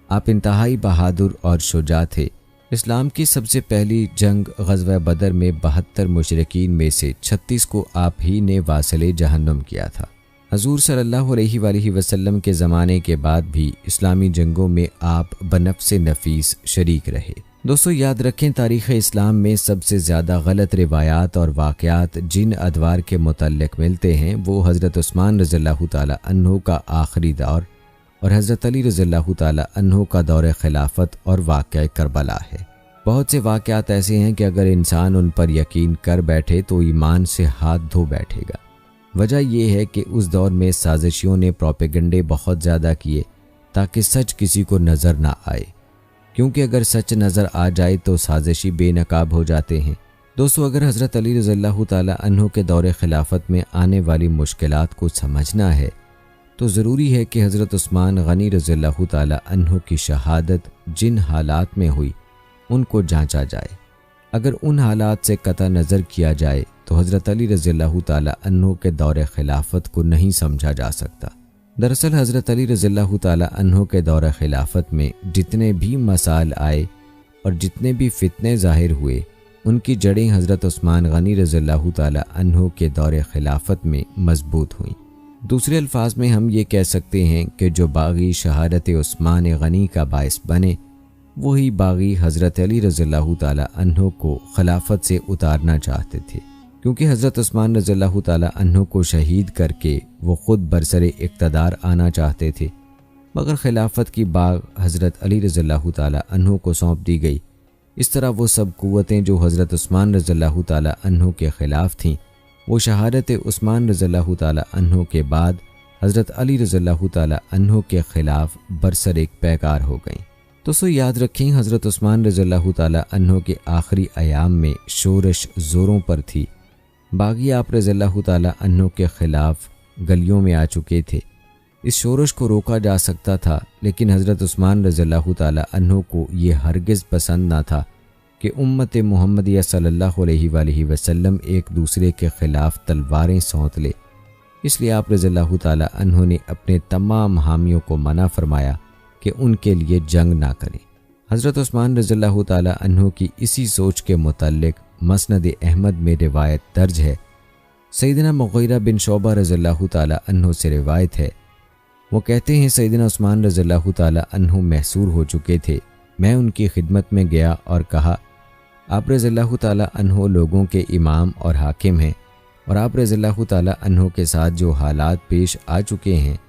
आप इंतहाई बहादुर और शुजा थे। इस्लाम की सबसे पहली जंग ग़ज़वा बदर में 72 मुशरिकीन में से 36 को आप ही ने वासिले जहन्नुम किया था। हज़ूर सल्लल्लाहु अलैहि वसल्लम के ज़माने के बाद भी इस्लामी जंगों में आप बनफ़्स नफीस शरीक रहे। दोस्तों, याद रखें, तारीख़ इस्लाम में सबसे ज़्यादा गलत रिवायात और वाक़यात जिन अदवार के मुतल्लिक़ मिलते हैं वो हज़रत उस्मान रज़ियल्लाहु ताला अन्हो का आखिरी दौर और हज़रत अली रज़ियल्लाहु ताला अन्हो का दौर खिलाफत और वाक़या करबला है। बहुत से वाक़यात ऐसे हैं कि अगर इंसान उन पर यकीन कर बैठे तो ईमान से हाथ धो बैठेगा। वजह यह है कि उस दौर में साजिशियों ने प्रोपेगेंडे बहुत ज़्यादा किए ताकि सच किसी को नज़र ना आए, क्योंकि अगर सच नज़र आ जाए तो साजिशी बेनकाब हो जाते हैं। दोस्तों, अगर हज़रत अली रज़ियल्लाहु ताला अन्हो के दौर खिलाफत में आने वाली मुश्किलात को समझना है तो ज़रूरी है कि हज़रत उस्मान गनी रज़ियल्लाहु ताला अन्हो की शहादत जिन हालात में हुई उनको जांचा जाए। अगर उन हालात से कतई नज़र किया जाए तो हज़रत अली रज़ियल्लाहु ताला अन्हो के दौर खिलाफत को नहीं समझा जा सकता। दरअसल हज़रत अली रज़ियल्लाहु ताला अन्हो के दौर खिलाफत में जितने भी मसाइल आए और जितने भी फितने ज़ाहिर हुए उनकी जड़ें हज़रत उस्मान गनी रज़ियल्लाहु ताला अन्हो के दौर खिलाफत में मजबूत हुईं। दूसरे अल्फाज में हम ये कह सकते हैं कि जो बागी शहादत उस्मान गनी का बायस बने वही बागी हज़रत अली रज़ियल्लाहु ताला अन्हो को खिलाफत से उतारना चाहते थे, क्योंकि हज़रत उस्मान रज़ियल्लाहु ताला अन्हो को शहीद करके वो ख़ुद बरसरे इक़्तिदार आना चाहते थे, मगर खिलाफत की बाग हज़रत अली रज़ियल्लाहु ताला अन्हो को सौंप दी गई। इस तरह वो सब क़ुव्वतें जो हज़रत उस्मान रज़ियल्लाहु ताला अन्हो के ख़िलाफ़ थीं वो शहादत उस्मान रज़ियल्लाहु ताला अन्हो के बाद हज़रत अली रज़ियल्लाहु ताला अन्हो के ख़िलाफ़ बरसर पैकार हो गईं। तो याद रखें, हज़रत उस्मान रज़ियल्लाहु ताला अन्हो के आखिरी अयाम में शोरश ज़ोरों पर थी। बागी आप रज़ियल्लाहु ताला अन्हो के ख़िलाफ़ गलियों में आ चुके थे। इस शोरश को रोका जा सकता था, लेकिन हज़रत उस्मान रज़ियल्लाहु ताला अन्हो को ये हरगिज़ पसंद ना था कि उम्मत मुहम्मदिया सल्लल्लाहु अलैहि वसल्लम एक दूसरे के ख़िलाफ़ तलवारें सौंत ले। इसलिए आप रज़ियल्लाहु ताला अन्हो ने अपने तमाम हामियों को मना फरमाया कि उनके लिए जंग ना करें। हज़रत उस्मान रज़ियल्लाहु ताला अन्हो की इसी सोच के मुताल्लिक़ मसनद अहमद में रिवायत दर्ज है। सैयदना मुग़ीरा बिन शोबा रज़ियल्लाहु ताला अन्हो से रिवायत है, वो कहते हैं सैयदना उस्मान रज़ियल्लाहु ताला अन्हो महसूर हो चुके थे। मैं उनकी खिदमत में गया और कहा, आप रज़ियल्लाहु ताला अन्हो लोगों के इमाम और हाकिम हैं और आप रज़ियल्लाहु ताला अन्हो के साथ जो हालात पेश आ चुके हैं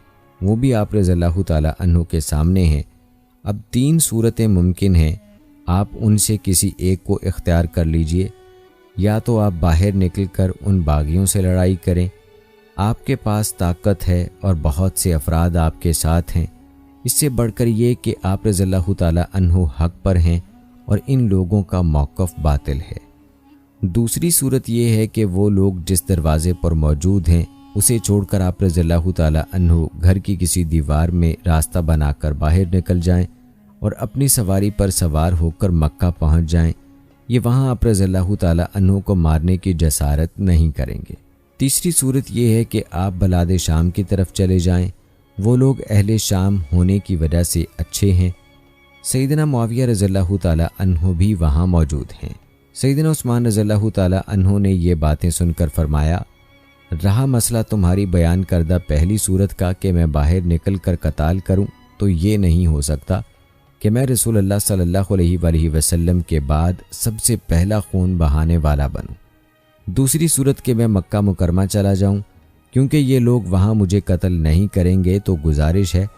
वो भी आप रज़ियल्लाहु ताला अन्हो के सामने हैं। अब 3 सूरतें मुमकिन हैं, आप उनसे किसी एक को इख्तियार कर लीजिए। या तो आप बाहर निकलकर उन बागियों से लड़ाई करें, आपके पास ताकत है और बहुत से अफराद आपके साथ हैं। इससे बढ़कर ये कि आप रज़ियल्लाहु ताला अन्हो हक़ पर हैं और इन लोगों का मौक़िफ़ बातिल है। दूसरी सूरत ये है कि वो लोग जिस दरवाज़े पर मौजूद हैं उसे छोड़कर आप रज़ियल्लाहु ताला अन्हो घर की किसी दीवार में रास्ता बनाकर बाहर निकल जाएं और अपनी सवारी पर सवार होकर मक्का पहुंच जाएं। ये वहाँ आप रज़ियल्लाहु ताला अन्हो को मारने की जसारत नहीं करेंगे। तीसरी सूरत ये है कि आप बलाद शाम की तरफ चले जाएं। वो लोग अहले शाम होने की वजह से अच्छे हैं। सैयदना मुआविया रज़ियल्लाहु ताला अन्हो भी वहाँ मौजूद हैं। सैयदना उस्मान रज़ियल्लाहु ताला अन्हो ने ये बातें सुनकर फरमाया, रहा मसला तुम्हारी बयान करदा पहली सूरत का कि मैं बाहर निकल कर कताल करूं, तो ये नहीं हो सकता कि मैं रसूलुल्लाह सल्लल्लाहु अलैहि वसल्लम के बाद सबसे पहला खून बहाने वाला बनूं। दूसरी सूरत कि मैं मक्का मुकरमा चला जाऊं, क्योंकि ये लोग वहाँ मुझे कत्ल नहीं करेंगे। तो गुजारिश है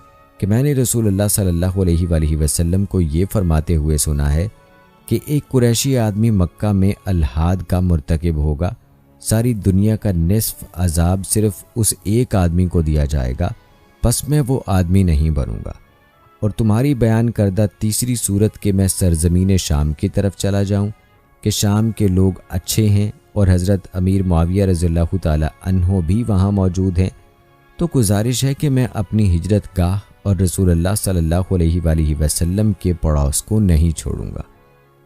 कि मैंने रसूलुल्लाह सल्लल्लाहु अलैहि वसल्लम को ये फरमाते हुए सुना है कि एक कुरैशी आदमी मक्का में अल्हाद का मुर्तकिब होगा, सारी दुनिया का निस्फ अजाब सिर्फ उस एक आदमी को दिया जाएगा, बस मैं वो आदमी नहीं बनूंगा। और तुम्हारी बयान करदा तीसरी सूरत कि मैं सरजमीन शाम की तरफ चला जाऊं कि शाम के लोग अच्छे हैं और हज़रत अमीर मुआविया रज़ियल्लाहु ताला अन्हो भी वहाँ मौजूद हैं, तो गुजारिश है कि मैं अपनी हिजरत गाह और रसूलुल्लाह सल्लल्लाहु अलैहि वसल्लम के पड़ोस को नहीं छोड़ूंगा।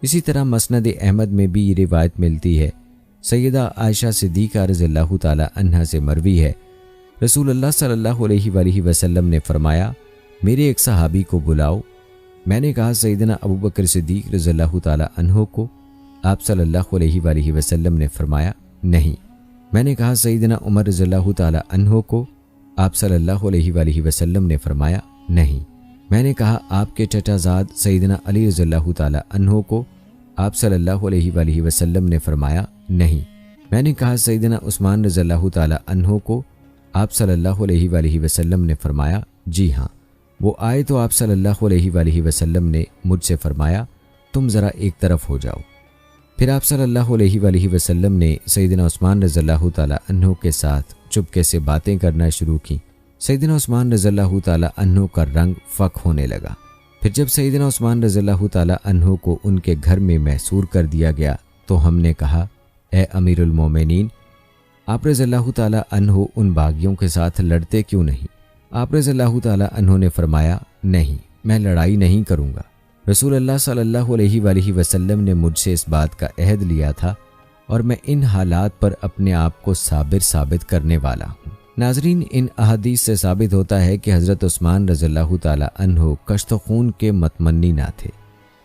इसी तरह मसनद अहमद में भी ये रिवायत मिलती है। सैयदा आयशा सिद्दीक़ा रज़ियल्लाहु ताला अन्हा से मरवी है, रसूलुल्लाह सल्लल्लाहु अलैहि वसल्लम ने फरमाया, मेरे एक सहाबी को बुलाओ। मैंने कहा सैयदना अबू बकर सिद्दीक़ रज़ियल्लाहु ताला अन्हो को। आप सल्लल्लाहु अलैहि वसल्लम ने फरमाया, नहीं। मैंने कहा सैयदना उमर रज़ियल्लाहु ताला अन्हो को। आप सल्लल्लाहु अलैहि वसल्लम ने फरमाया, नहीं। मैंने कहा आपके चचाजाद सैयदना अली रज़ियल्लाहु ताला अन्हो को। आप सल्लल्लाहु अलैहि वसल्लम ने फरमाया, नहीं। मैंने कहा सैयदना उस्मान रज़ियल्लाहु ताला अन्हो को। आप सल्लल्लाहु अलैहि वसल्लम ने फरमाया, जी हाँ। वो आए तो आप सल्लल्लाहु अलैहि वसल्लम ने मुझसे फरमाया, तुम ज़रा एक तरफ हो जाओ। फिर आप सल्लल्लाहु अलैहि वसल्लम ने सैयदना उस्मान रज़ियल्लाहु ताला अन्हो के साथ चुपके से बातें करना शुरू की। सैयदना उस्मान रज़ियल्लाहु ताला अन्हो का रंग फ़क होने लगा। फिर जब सैयदना उस्मान रज़ियल्लाहु ताला अन्हो को उनके घर में महसूर कर दिया गया तो हमने कहा, ए अमीरुल मोमिनीन, आप रज़ियल्लाहु ताला अन्हो उन बागियों के साथ लड़ते क्यों नहीं? आप रज़ियल्लाहु ताला अन्हो ने फरमाया, नहीं, मैं लड़ाई नहीं करूँगा। रसूलुल्लाह सल्लल्लाहु अलैहि वसल्लम ने मुझसे इस बात का अहद लिया था और मैं इन हालात पर अपने आप को साबित करने वाला हूँ। नाजरीन, इन अहादीस से साबित होता है कि हज़रत उस्मान रज़ियल्लाहु ताला अन्हो कश्त खून के मतमन्नी ना थे।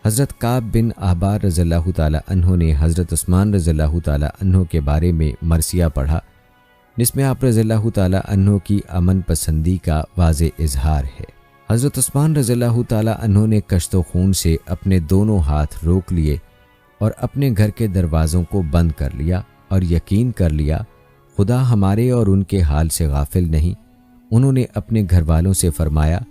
हज़रत काब बिन अहबार रज़ियल्लाहु ताला अन्हो ने हज़रत उस्मान रज़ियल्लाहु ताला अन्हो के बारे में मरसिया पढ़ा जिसमें आप रज़ियल्लाहु ताला अन्हो की अमन पसंदी का वाज़े इजहार है। हज़रत उस्मान रज़ियल्लाहु ताला अन्हो ने कश्तो खून से अपने दोनों हाथ रोक लिए और अपने घर के दरवाज़ों को बंद कर लिया और यकीन कर लिया खुदा हमारे और उनके हाल से गाफिल नहीं। उन्होंने अपने घर वालों से फरमाया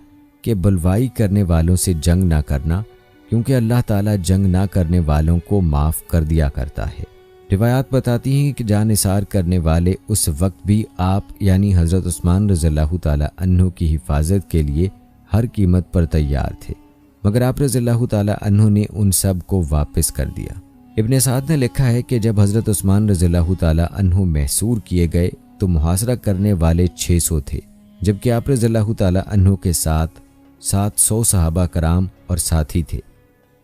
कि बुलवाई करने वालों से जंग ना करना, क्योंकि अल्लाह ताला जंग ना करने वालों को माफ़ कर दिया करता है। रिवायात बताती हैं कि जानिसार करने वाले उस वक्त भी आप यानी हज़रत उस्मान रज़ियल्लाहु ताला अन्हो की हिफाजत के लिए हर कीमत पर तैयार थे, मगर आप रज़ियल्लाहु ताला अन्हो ने उन सब को वापस कर दिया। इब्ने साद ने लिखा है कि जब हज़रत उस्मान रज़ियल्लाहु ताला अन्हो महसूर किए गए तो मुहासरा करने वाले 600 थे, जबकि आप रज़ियल्लाहु ताला अन्हो के साथ 700 सहाबा कराम और साथी थे।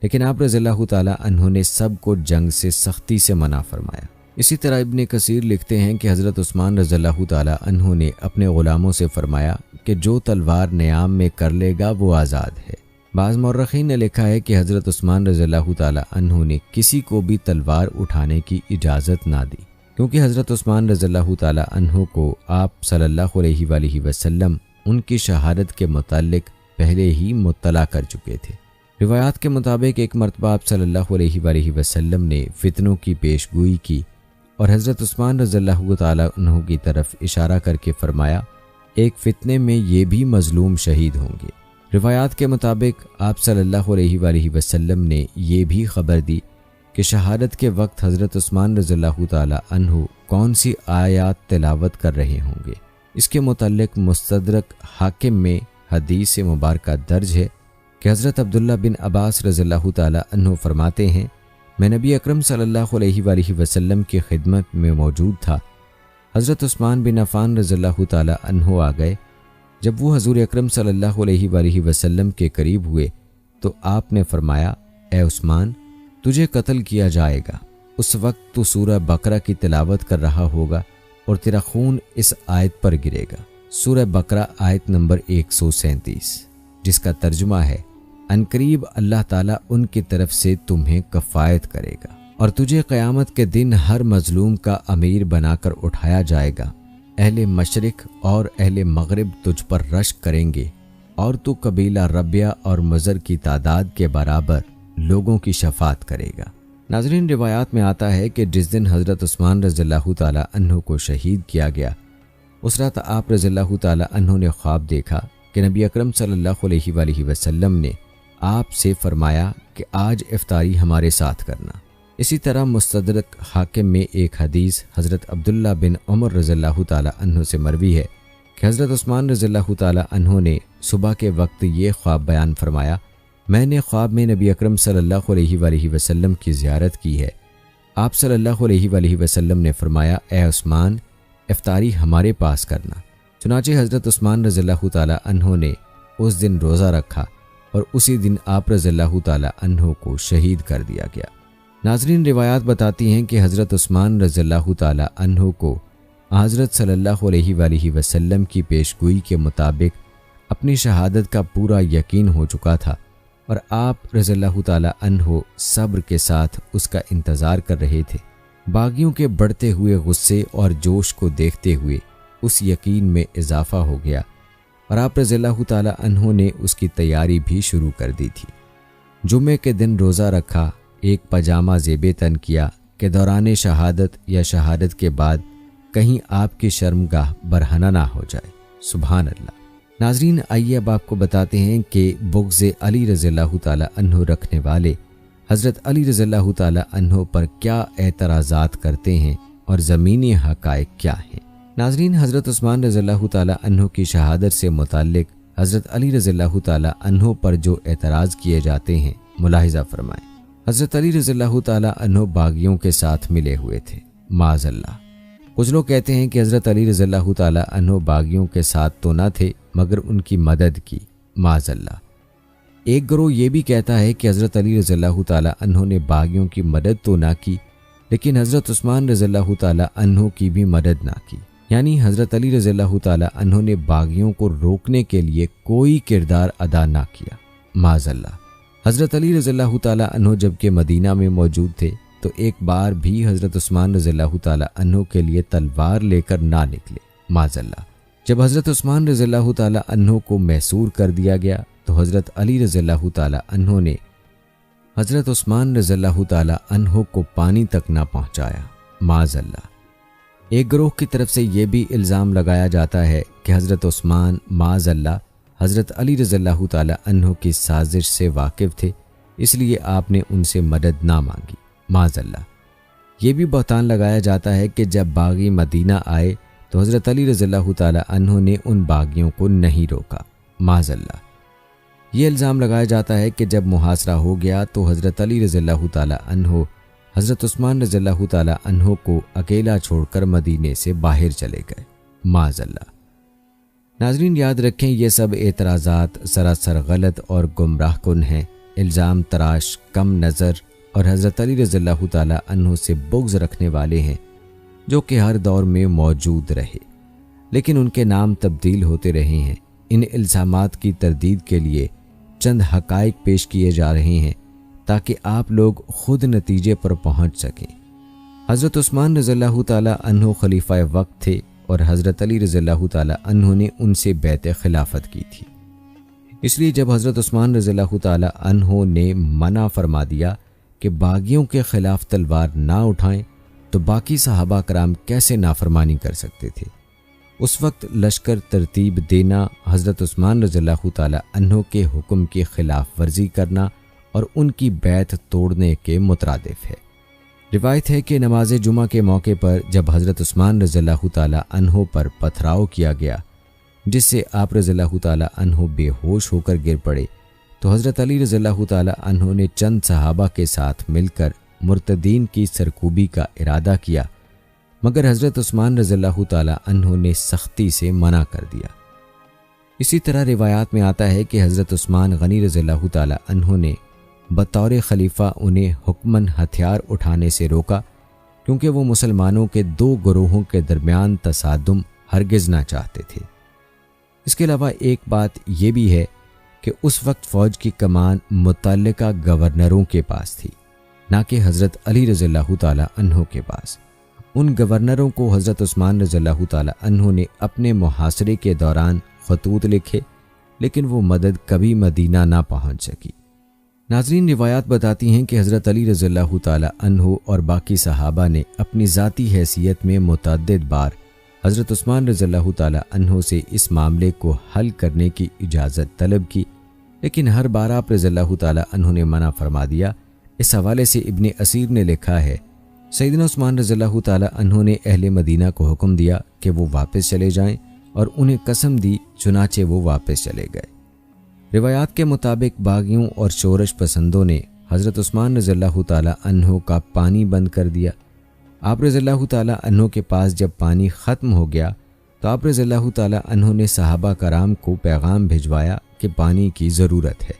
लेकिन आप रज़ियल्लाहु ताला अन्हो ने सबको जंग से सख्ती से मना फरमाया। इसी तरह इब्ने कसीर लिखते हैं कि हज़रत उस्मान रज़ियल्लाहु ताला अन्हो ने अपने ग़ुलामों से फरमाया कि जो तलवार न्याम में कर लेगा वो आज़ाद है। बाज़ मौर्रखीन ने लिखा है कि हज़रत उस्मान रज़ियल्लाहु ताला अन्हो ने किसी को भी तलवार उठाने की इजाज़त ना दी, क्योंकि हज़रत उस्मान रज़ियल्लाहु ताला अन्हो को आप सल्लल्लाहु अलैहि वसल्लम उनकी शहादत के मुताल्लिक पहले ही मुत्तला कर चुके थे। रिवायात के मुताबिक एक मरतबा आप सल्लल्लाहु अलैहि वसल्लम ने फितनों की पेशगोई की और हज़रत उस्मान रज़ियल्लाहु ताला अन्हो की तरफ इशारा करके फरमाया, एक फितने में ये भी मजलूम शहीद होंगे। रिवायात के मुताबिक आप सल्लल्लाहु अलैहि वसल्लम ने ये भी खबर दी कि शहादत के वक्त हज़रत उस्मान रज़ियल्लाहु ताला अन्हो कौन सी आयात तिलावत कर रहे होंगे। इसके मुताल्लिक मुस्तदरक हाकिम में हदीस मुबारका दर्ज है कि हज़रत अब्दुल्ला बिन अब्बास रज़ियल्लाहु ताला अन्हो फरमाते हैं, मैं नबी अकरम सल्लल्लाहु अलैहि वसल्लम की खिदमत में मौजूद था। हज़रत उस्मान बिन अफ़ान रज़ियल्लाहु ताला अन्हो आ गए। जब वो हज़ूर अकरम सल्लल्लाहु अलैहि वसल्लम के करीब हुए तो आपने फरमाया, ए उस्मान, तुझे कत्ल किया जाएगा। उस वक्त तू सूरह बकरा की तिलावत कर रहा होगा और तेरा खून इस आयत पर गिरेगा। सूरह बकरा आयत नंबर 137, जिसका तर्जुमा है, अनकरीब अल्लाह ताला उनकी तरफ से तुम्हें कफ़ायत करेगा और तुझे क़यामत के दिन हर मजलूम का अमीर बनाकर उठाया जाएगा। अहले मशरिक और अहले मगरिब तुझ पर रश करेंगे और तू कबीला रबिया और मज़र की तादाद के बराबर लोगों की शफात करेगा। नाज़रीन, रिवायात में आता है कि जिस दिन हज़रत उस्मान रज़ियल्लाहु ताला अन्हो को शहीद किया गया, उस रात आप रज़ियल्लाहु ताला अन्हो ने ख्वाब देखा कि नबी अकरम सल्लल्लाहु अलैहि वसल्लम ने आपसे फरमाया कि आज इफ्तारी हमारे साथ करना। इसी तरह मुस्तदरक हाकिम में एक हदीस हज़रत अब्दुल्ला बिन उमर रज़ियल्लाहु ताला अन्हो से मरवी है कि हज़रत उस्मान रज़ियल्लाहु ताला अन्हो ने सुबह के वक्त ये ख्वाब बयान फरमाया, मैंने ख्वाब में नबी अकरम सल्लल्लाहु अलैहि वसल्लम की ज़ियारत की है। आप सल्लल्लाहु अलैहि वसल्लम ने फरमाया, ए उस्मान, इफ्तारी हमारे पास करना। चुनाचे हज़रत उस्मान रज़ियल्लाहु ताला अन्हो ने उस दिन रोज़ा रखा और उसी दिन आप रज़ियल्लाहु ताला अन्हो को शहीद कर दिया गया। नाज़रीन, रिवायात बताती हैं कि हज़रत उस्मान रज़ियल्लाहु ताला अन्हो को हज़रत सल्लल्लाहु अलैहि वसल्लम की पेशगोई के मुताबिक अपनी शहादत का पूरा यकीन हो चुका था और आप रज़ियल्लाहु ताला अन्हो सब्र के साथ उसका इंतज़ार कर रहे थे। बागियों के बढ़ते हुए गुस्से और जोश को देखते हुए उस यकीन में इजाफा हो गया और आप रज़ियल्लाहु ताला अन्हो ने उसकी तैयारी भी शुरू कर दी थी। जुम्मे के दिन रोज़ा रखा, एक पजामा ज़ेबे तन किया कि दौरान शहादत या शहादत के बाद कहीं आपकी शर्मगाह बरहना ना हो जाए। सुभान अल्लाह। नाज़रीन, आइए अब आपको बताते हैं कि बुग़्ज़ अली रज़ियल्लाहु ताला अन्हो रखने वाले हज़रत अली रज़ियल्लाहु ताला अन्हो पर क्या एतराज़ात करते हैं और ज़मीनी हक़ाइक़ क्या हैं। नाज़रीन, हज़रत उस्मान रज़ियल्लाहु ताला अन्हो की शहादत से मुताल्लिक़ हज़रत अली रज़ियल्लाहु ताला अन्हो पर जो एतराज़ किए जाते हैं, मुलाहिज़ा फरमाएं। हज़रत अली रज़ियल्लाहु ताला अन्हो बागियों के साथ मिले हुए थे। माज़अल्लाह, कुछ लोग कहते हैं कि हज़रत अली रज़ियल्लाहु ताला अन्हो बागियों के साथ तो न थे मगर उनकी मदद की। माज़अल्लाह। एक गिरोह ये भी कहता है कि हज़रत अली रज़ियल्लाहु ताला अन्हो ने बागियों की मदद तो ना की लेकिन हज़रत उस्मान रज़ियल्लाहु ताला अन्हो की भी मदद ना की, यानी हज़रत अली रज़ियल्लाहु ताला अन्हो ने बागियों को रोकने के लिए कोई किरदार अदा ना किया। माज़अल्लाह। हज़रत अली रज़ियल्लाहु ताला अन्हो जबकि मदीना में मौजूद थे तो एक बार भी हज़रत उस्मान रज़ियल्लाहु ताला अन्हो के लिए तलवार लेकर ना निकले। माज़अल्लाह। जब हज़रत उस्मान रज़ियल्लाहु ताला अन्हो को मैसूर कर दिया गया तो हज़रत अली रज़ियल्लाहु ताला अन्हो ने हज़रत उस्मान रज़ियल्लाहु ताला अन्हो को पानी तक ना पहुंचाया। माज़अल्लाह। एक गिरोह की तरफ से यह भी इल्ज़ाम लगाया जाता है कि हज़रत उस्मान माज़अल्लाह हज़रत अली रज़ियल्लाहु ताला अन्हो की साजिश से वाकिफ़ थे, इसलिए आपने उनसे मदद ना मांगी। माज़अल्लाह। ये भी बहतान लगाया जाता है कि जब बागी मदीना आए तो हज़रत अली रज़ियल्लाहु ताला अन्हो ने उन बागियों को नहीं रोका। माज़अल्लाह। ये इल्ज़ाम लगाया जाता है कि जब मुहासरा हो गया तो हज़रत अली रज़ियल्लाहु ताला अन्हो हज़रत उस्मान रज़ियल्लाहु ताला अन्हो को अकेला छोड़कर मदीने से बाहर चले गए। माज़अल्लाह। नाज़रीन, याद रखें, ये सब एतराज़ात सरासर गलत और गुमराहकुन हैं, इल्ज़ाम तराश, कम नज़र और हज़रत अली रज़ियल्लाहु ताला अन्हो से बुग़्ज़ रखने वाले हैं, जो कि हर दौर में मौजूद रहे, लेकिन उनके नाम तब्दील होते रहे हैं। इन इल्ज़ामात की तरदीद के लिए चंद हक़ाइक़ पेश किए जा रहे हैं ताकि आप लोग खुद नतीजे पर पहुँच सकें। हज़रत उस्मान रज़ियल्लाहु ताला अन्हो खलीफा वक्त थे और हज़रत अली रज़ियल्लाहु ताला अन्हो ने उनसे बैत खिलाफत की थी। इसलिए जब हज़रत उस्मान रज़ियल्लाहु ताला अन्हो ने मना फरमा दिया कि बागियों के ख़िलाफ़ तलवार ना उठाएं, तो बाकी सहाबा कराम कैसे नाफरमानी कर सकते थे। उस वक्त लश्कर तरतीब देना हज़रत उस्मान रज़ियल्लाहु ताला अन्हो के हुक्म की खिलाफ वर्जी करना और उनकी बैत तोड़ने के मुतरादिफ है। रिवायत है कि नमाज जुमा के मौके पर जब हज़रत उस्मान रज़ियल्लाहु ताला अन्हो पर पथराव किया गया, जिससे आप रज़ियल्लाहु ताला अन्हो बेहोश होकर गिर पड़े, तो हज़रत अली रज़ियल्लाहु ताला अन्हो ने चंद सहाबा के साथ मिलकर मुर्तदीन की सरकूबी का इरादा किया, मगर हज़रत उस्मान रज़ियल्लाहु ताला अन्हो ने सख्ती से मना कर दिया। इसी तरह रिवायात में आता है कि हज़रत उस्मान गनी रज़ियल्लाहु ताला अन्हो ने बतौर खलीफा उन्हें हुक्मन हथियार उठाने से रोका, क्योंकि वो मुसलमानों के दो गुरोहों के दरमियान तसादुम हरगिज़ ना चाहते थे। इसके अलावा एक बात यह भी है कि उस वक्त फ़ौज की कमान मुतल्लिका गवर्नरों के पास थी, ना कि हज़रत अली रज़ियल्लाहु ताला अन्हो के पास। उन गवर्नरों को हज़रत उस्मान रज़ियल्लाहु ताला अन्हो ने अपने मुहासरे के दौरान खतूत लिखे, लेकिन वो मदद कभी मदीना ना पहुँच सकी। नाज़रीन, रिवायात बताती हैं कि हज़रत अली रज़ियल्लाहु ताला अन्हो और बाकी सहाबा ने अपनी ज़ाती हैसियत में मुतअद्दिद बार हज़रत उस्मान रज़ियल्लाहु ताला अन्हो से इस मामले को हल करने की इजाज़त तलब की, लेकिन हर बार आप रज़ियल्लाहु ताला अन्हो ने मना फरमा दिया। इस हवाले से इब्ने असीर ने लिखा है, सैयदना उस्मान रज़ियल्लाहु ताला अन्हो ने अहले मदीना को हुक्म दिया कि वो वापस चले जाएं और उन्हें कसम दी, चुनाचे वो वापस चले गए। रिवायात के मुताबिक बागियों और शोरश पसंदों ने हज़रत उस्मान रज़ियल्लाहु ताला अन्हो का पानी बंद कर दिया। आप रज़ियल्लाहु ताला अन्हो के पास जब पानी ख़त्म हो गया तो आप रज़ियल्लाहु ताला अन्हो ने सहाबा कराम को पैगाम भिजवाया कि पानी की ज़रूरत है।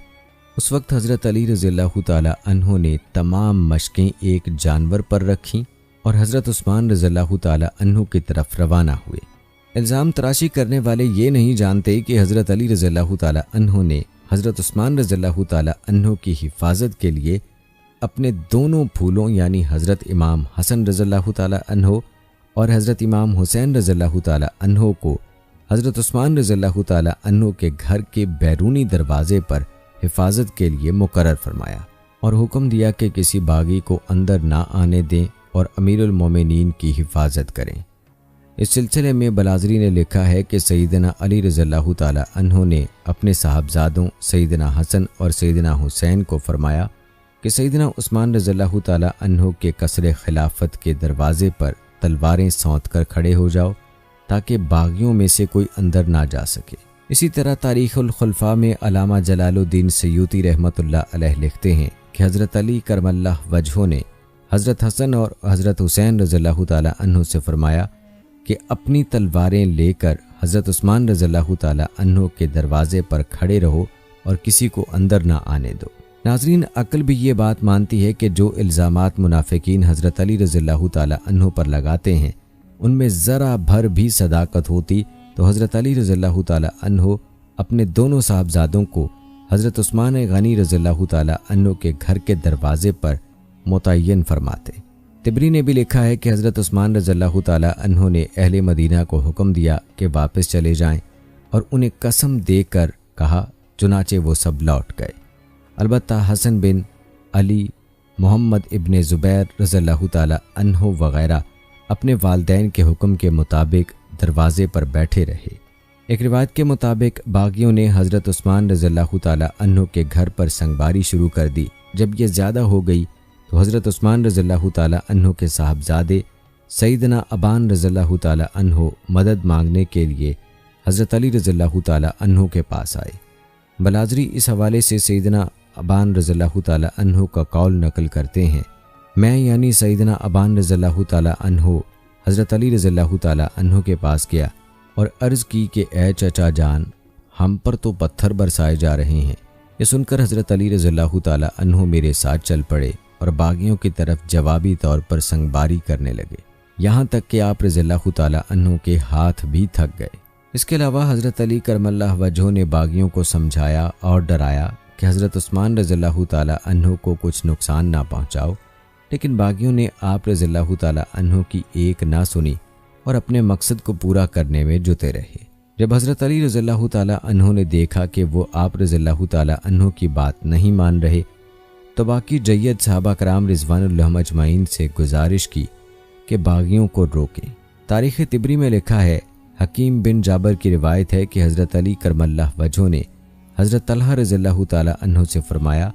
उस वक्त हज़रत अली रज़ियल्लाहु ताला अन्हो ने तमाम मशकें एक जानवर पर रखीं और हज़रत उस्मान रज़ियल्लाहु ताला अन्हो की तरफ रवाना हुए। इल्ज़ाम तराशी करने वाले ये नहीं जानते कि हज़रत अली रज़ियल्लाहु ताला अन्हो ने हज़रत उस्मान रज़ियल्लाहु ताला अन्हो की हिफाजत के लिए अपने दोनों फूलों यानी हज़रत इमाम हसन रज़ियल्लाहु ताला अन्हो और हज़रत इमाम हुसैन रज़ियल्लाहु ताला अन्हो को हज़रत उस्मान रज़ियल्लाहु ताला अन्हो के घर के बैरूनी दरवाज़े पर हिफाजत के लिए मुकर्रर फरमाया और हुक्म दिया कि किसी बागी को अंदर ना आने दें और अमीरुल मोमिनीन की हिफाजत करें। इस सिलसिले में बलाज़री ने लिखा है कि सैयदना अली रज़ियल्लाहु ताला अन्हो ने अपने साहबजादों सैयदना हसन और सैयदना हुसैन को फरमाया कि सैयदना उस्मान रज़ियल्लाहु ताला अन्हो के कसरे खिलाफत के दरवाज़े पर तलवारें सौंत कर खड़े हो जाओ ताकि बागियों में से कोई अंदर ना जा सके। इसी तरह तारीख़ुल खुलफ़ा में अलामा जलालुद्दीन सयूती रहमतुल्लाह अलैह लिखते हैं कि हज़रत अली करमल्लाह वजहो ने हज़रत हसन और हज़रत हुसैन रज़ियल्लाहु ताला अन्हो से फरमाया कि अपनी तलवारें लेकर हज़रत उस्मान रज़ियल्लाहु ताला अन्हो के दरवाज़े पर खड़े रहो और किसी को अंदर ना आने दो। नाज़रीन, अक्ल भी ये बात मानती है कि जो इल्ज़ामात मुनाफिकीन हज़रत अली रज़ियल्लाहु ताला अन्हो पर लगाते हैं उनमें ज़रा भर भी सदाकत होती तो हज़रत अली रज़ियल्लाहु ताला अन्हो अपने दोनों साहबजादों को हज़रत उस्मान गनी रज़ियल्लाहु ताला अन्हो के घर के दरवाज़े पर मुतय्यन फरमाते। तिबरी ने भी लिखा है कि हज़रत उस्मान रज़ियल्लाहु ताला अन्हु ने अहले मदीना को हुक्म दिया कि वापस चले जाएं और उन्हें कसम देकर कहा, चुनाचे वो सब लौट गए। अलबत्ता हसन बिन अली, मोहम्मद इब्ने ज़ुबैर रज़ियल्लाहु ताला अन्हु वगैरह अपने वालिदैन के हुक्म के मुताबिक दरवाजे पर बैठे रहे। एक रिवायत के मुताबिक बागियों ने हज़रत उस्मान रज़ियल्लाहु ताला अन्हु के घर पर संगबारी शुरू कर दी। जब यह ज़्यादा हो गई तो हज़रत उस्मान रज़ियल्लाहु ताला अन्हु के साहबजादे सैयदना अबान रज़ियल्लाहु ताला अन्हु मदद मांगने के लिए हज़रत अली रज़ियल्लाहु ताला अन्हु के पास आए। बलाजरी इस हवाले से सैयदना अबान रज़ियल्लाहु ताला अन्हु का कौल नकल करते हैं, मैं यानी सैयदना अबान रज़ियल्लाहु ताला अन्हु हज़रत अली रज़ियल्लाहु ताला अन्हु के पास गया और अर्ज़ की कि ए चचा जान, हम पर तो पत्थर बरसाए जा रहे हैं। ये सुनकर हज़रत अली रज़ियल्लाहु ताला अन्हु मेरे साथ चल पड़े और बागियों की तरफ जवाबी तौर पर संगबारी करने लगे, यहाँ तक कि आप रज़ियल्लाहु ताला अन्हु के हाथ भी थक गए। इसके अलावा हज़रत अली करमल्लाह वजहो ने बागियों को समझाया और डराया कि हज़रत उस्मान रज़ियल्लाहु ताला अन्हु को कुछ नुकसान ना पहुँचाओ, लेकिन बागियों ने आप रज़ियल्लाहु ताला अन्हु की एक ना सुनी और अपने मकसद को पूरा करने में जुटे रहे। जब हज़रत अली रज़ियल्लाहु ताला अन्हु ने देखा कि वो आप रज़ियल्लाहु ताला अन्हु की बात नहीं मान रहे, तो बाकी जय्यद सहाबा कराम रिज़वानुल्लाह अजमाइन से गुजारिश की कि बागियों को रोकें। तारीख़ तिबरी में लिखा है, हकीम बिन जाबर की रिवायत है कि हज़रत अली करमल्लाह वजहो ने हज़रत तलहा रज़ियल्लाहु ताला अन्हु से फरमाया,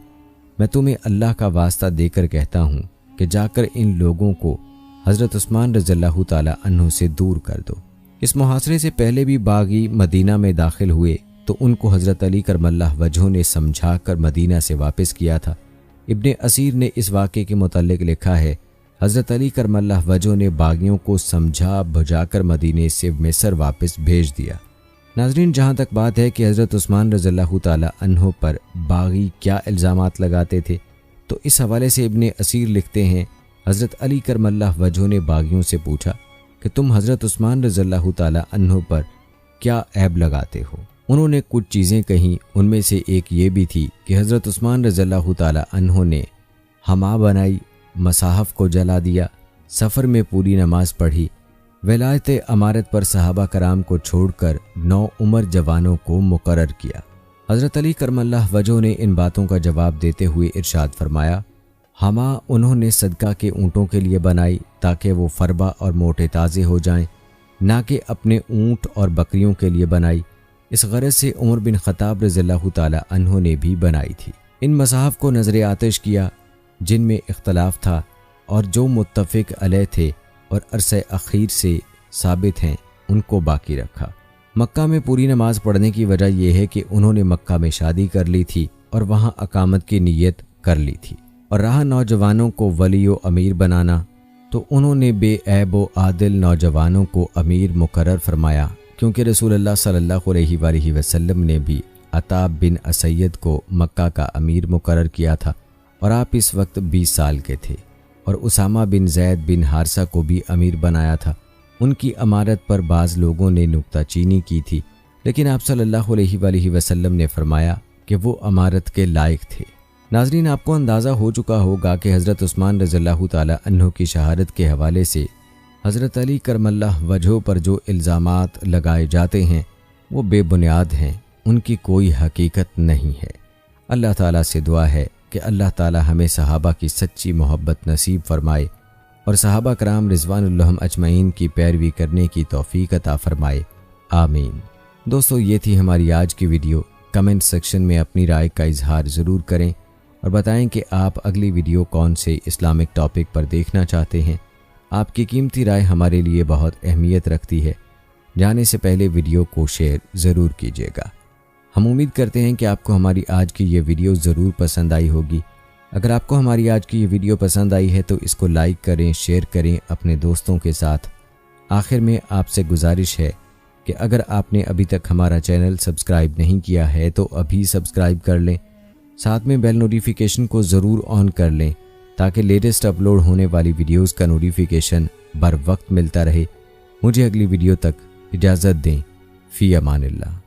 मैं तुम्हें अल्लाह का वास्ता देकर कहता हूँ कि जाकर इन लोगों को हज़रत उस्मान रज़ियल्लाहु ताला अन्हु से दूर कर दो। इस मुहासरे से पहले भी बागी मदीना में दाखिल हुए तो उनको हज़रत अली करमल्लाह वजहो ने समझा कर मदीना से वापस किया था। इब्ने असीर ने इस वाक़े के मुतालिक लिखा है, हज़रत अली करमल्लाह वजहो ने बागियों को समझा बुझाकर मदीने से मिस्र वापस भेज दिया। नाज़रीन, जहाँ तक बात है कि हज़रत उस्मान रज़ियल्लाहु ताला अन्हु पर बागी क्या इल्ज़ामात लगाते थे, तो इस हवाले से इब्ने असीर लिखते हैं, हज़रत अली करमल्लाह वजहो ने बागियों से पूछा कि तुम हज़रत उस्मान रज़ियल्लाहु ताला अन्हु पर क्या ऐब लगाते हो। उन्होंने कुछ चीज़ें कहीं, उनमें से एक ये भी थी कि हज़रत उस्मान रज़ियल्लाहु ताला अन्हु ने हमा बनाई, मसाहफ़ को जला दिया, सफ़र में पूरी नमाज पढ़ी, वलायत अमारत पर सहाबा कराम को छोड़कर 9 उम्र जवानों को मुकर्रर किया। हज़रत अली करमल्लाह वजहो ने इन बातों का जवाब देते हुए इरशाद फरमाया, हमा उन्होंने सदका के ऊँटों के लिए बनाई ताकि वो फरबा और मोटे ताज़े हो जाएं, ना कि अपने ऊँट और बकरियों के लिए बनाई। इस गरज से उमर बिन ख़त्ताब रज़ियल्लाहु ताला अन्हु ने भी बनाई थी। इन मसाहफ़ को नज़र आतिश किया जिनमें इख्तलाफ था और जो मुत्तफ़िक़ अलैह थे और अरसे अखीर से साबित हैं, उनको बाकी रखा। मक्का में पूरी नमाज पढ़ने की वजह यह है कि उन्होंने मक्का में शादी कर ली थी और वहाँ अकामत की नीयत कर ली थी, और रहा नौजवानों को वली व अमीर बनाना, तो उन्होंने बेऐब व आदिल नौजवानों को अमीर मुकर्रर फरमाया, क्योंकि रसूलुल्लाह सल्लल्लाहु अलैहि वसल्लम ने भी अताब बिन असैद को मक्का का अमीर मुकर्रर किया था और आप इस वक्त 20 साल के थे, और उसामा बिन जैद बिन हारसा को भी अमीर बनाया था। उनकी अमारत पर बाज़ लोगों ने नुक्ताचीनी की थी, लेकिन आप सल्लल्लाहु अलैहि वसल्लम ने फरमाया कि वो अमारत के लायक थे। नाज़रीन, आपको अंदाज़ा हो चुका होगा कि हज़रत उस्मान रज़ियल्लाहु ताला अन्हु की शहादत के हवाले से हज़रत अली करमल्लाह वजहो पर जो इल्ज़ामात लगाए जाते हैं वो बेबुनियाद हैं, उनकी कोई हकीकत नहीं है। अल्लाह ताला से दुआ है कि अल्लाह ताला हमें सहाबा की सच्ची मोहब्बत नसीब फरमाए और सहाबा कराम रिज़वानुल्लाह अजमईन की पैरवी करने की तौफीक अता फरमाए, आमीन। दोस्तों, ये थी हमारी आज की वीडियो। कमेंट सेक्शन में अपनी राय का इजहार ज़रूर करें और बताएं कि आप अगली वीडियो कौन से इस्लामिक टॉपिक पर देखना चाहते हैं। आपकी कीमती राय हमारे लिए बहुत अहमियत रखती है। जाने से पहले वीडियो को शेयर ज़रूर कीजिएगा। हम उम्मीद करते हैं कि आपको हमारी आज की ये वीडियो ज़रूर पसंद आई होगी। अगर आपको हमारी आज की ये वीडियो पसंद आई है तो इसको लाइक करें, शेयर करें अपने दोस्तों के साथ। आखिर में आपसे गुजारिश है कि अगर आपने अभी तक हमारा चैनल सब्सक्राइब नहीं किया है तो अभी सब्सक्राइब कर लें, साथ में बेल नोटिफिकेशन को ज़रूर ऑन कर लें ताकि लेटेस्ट अपलोड होने वाली वीडियोस का नोटिफिकेशन बर वक्त मिलता रहे। मुझे अगली वीडियो तक इजाज़त दें। फ़ी अमानिल्लाह।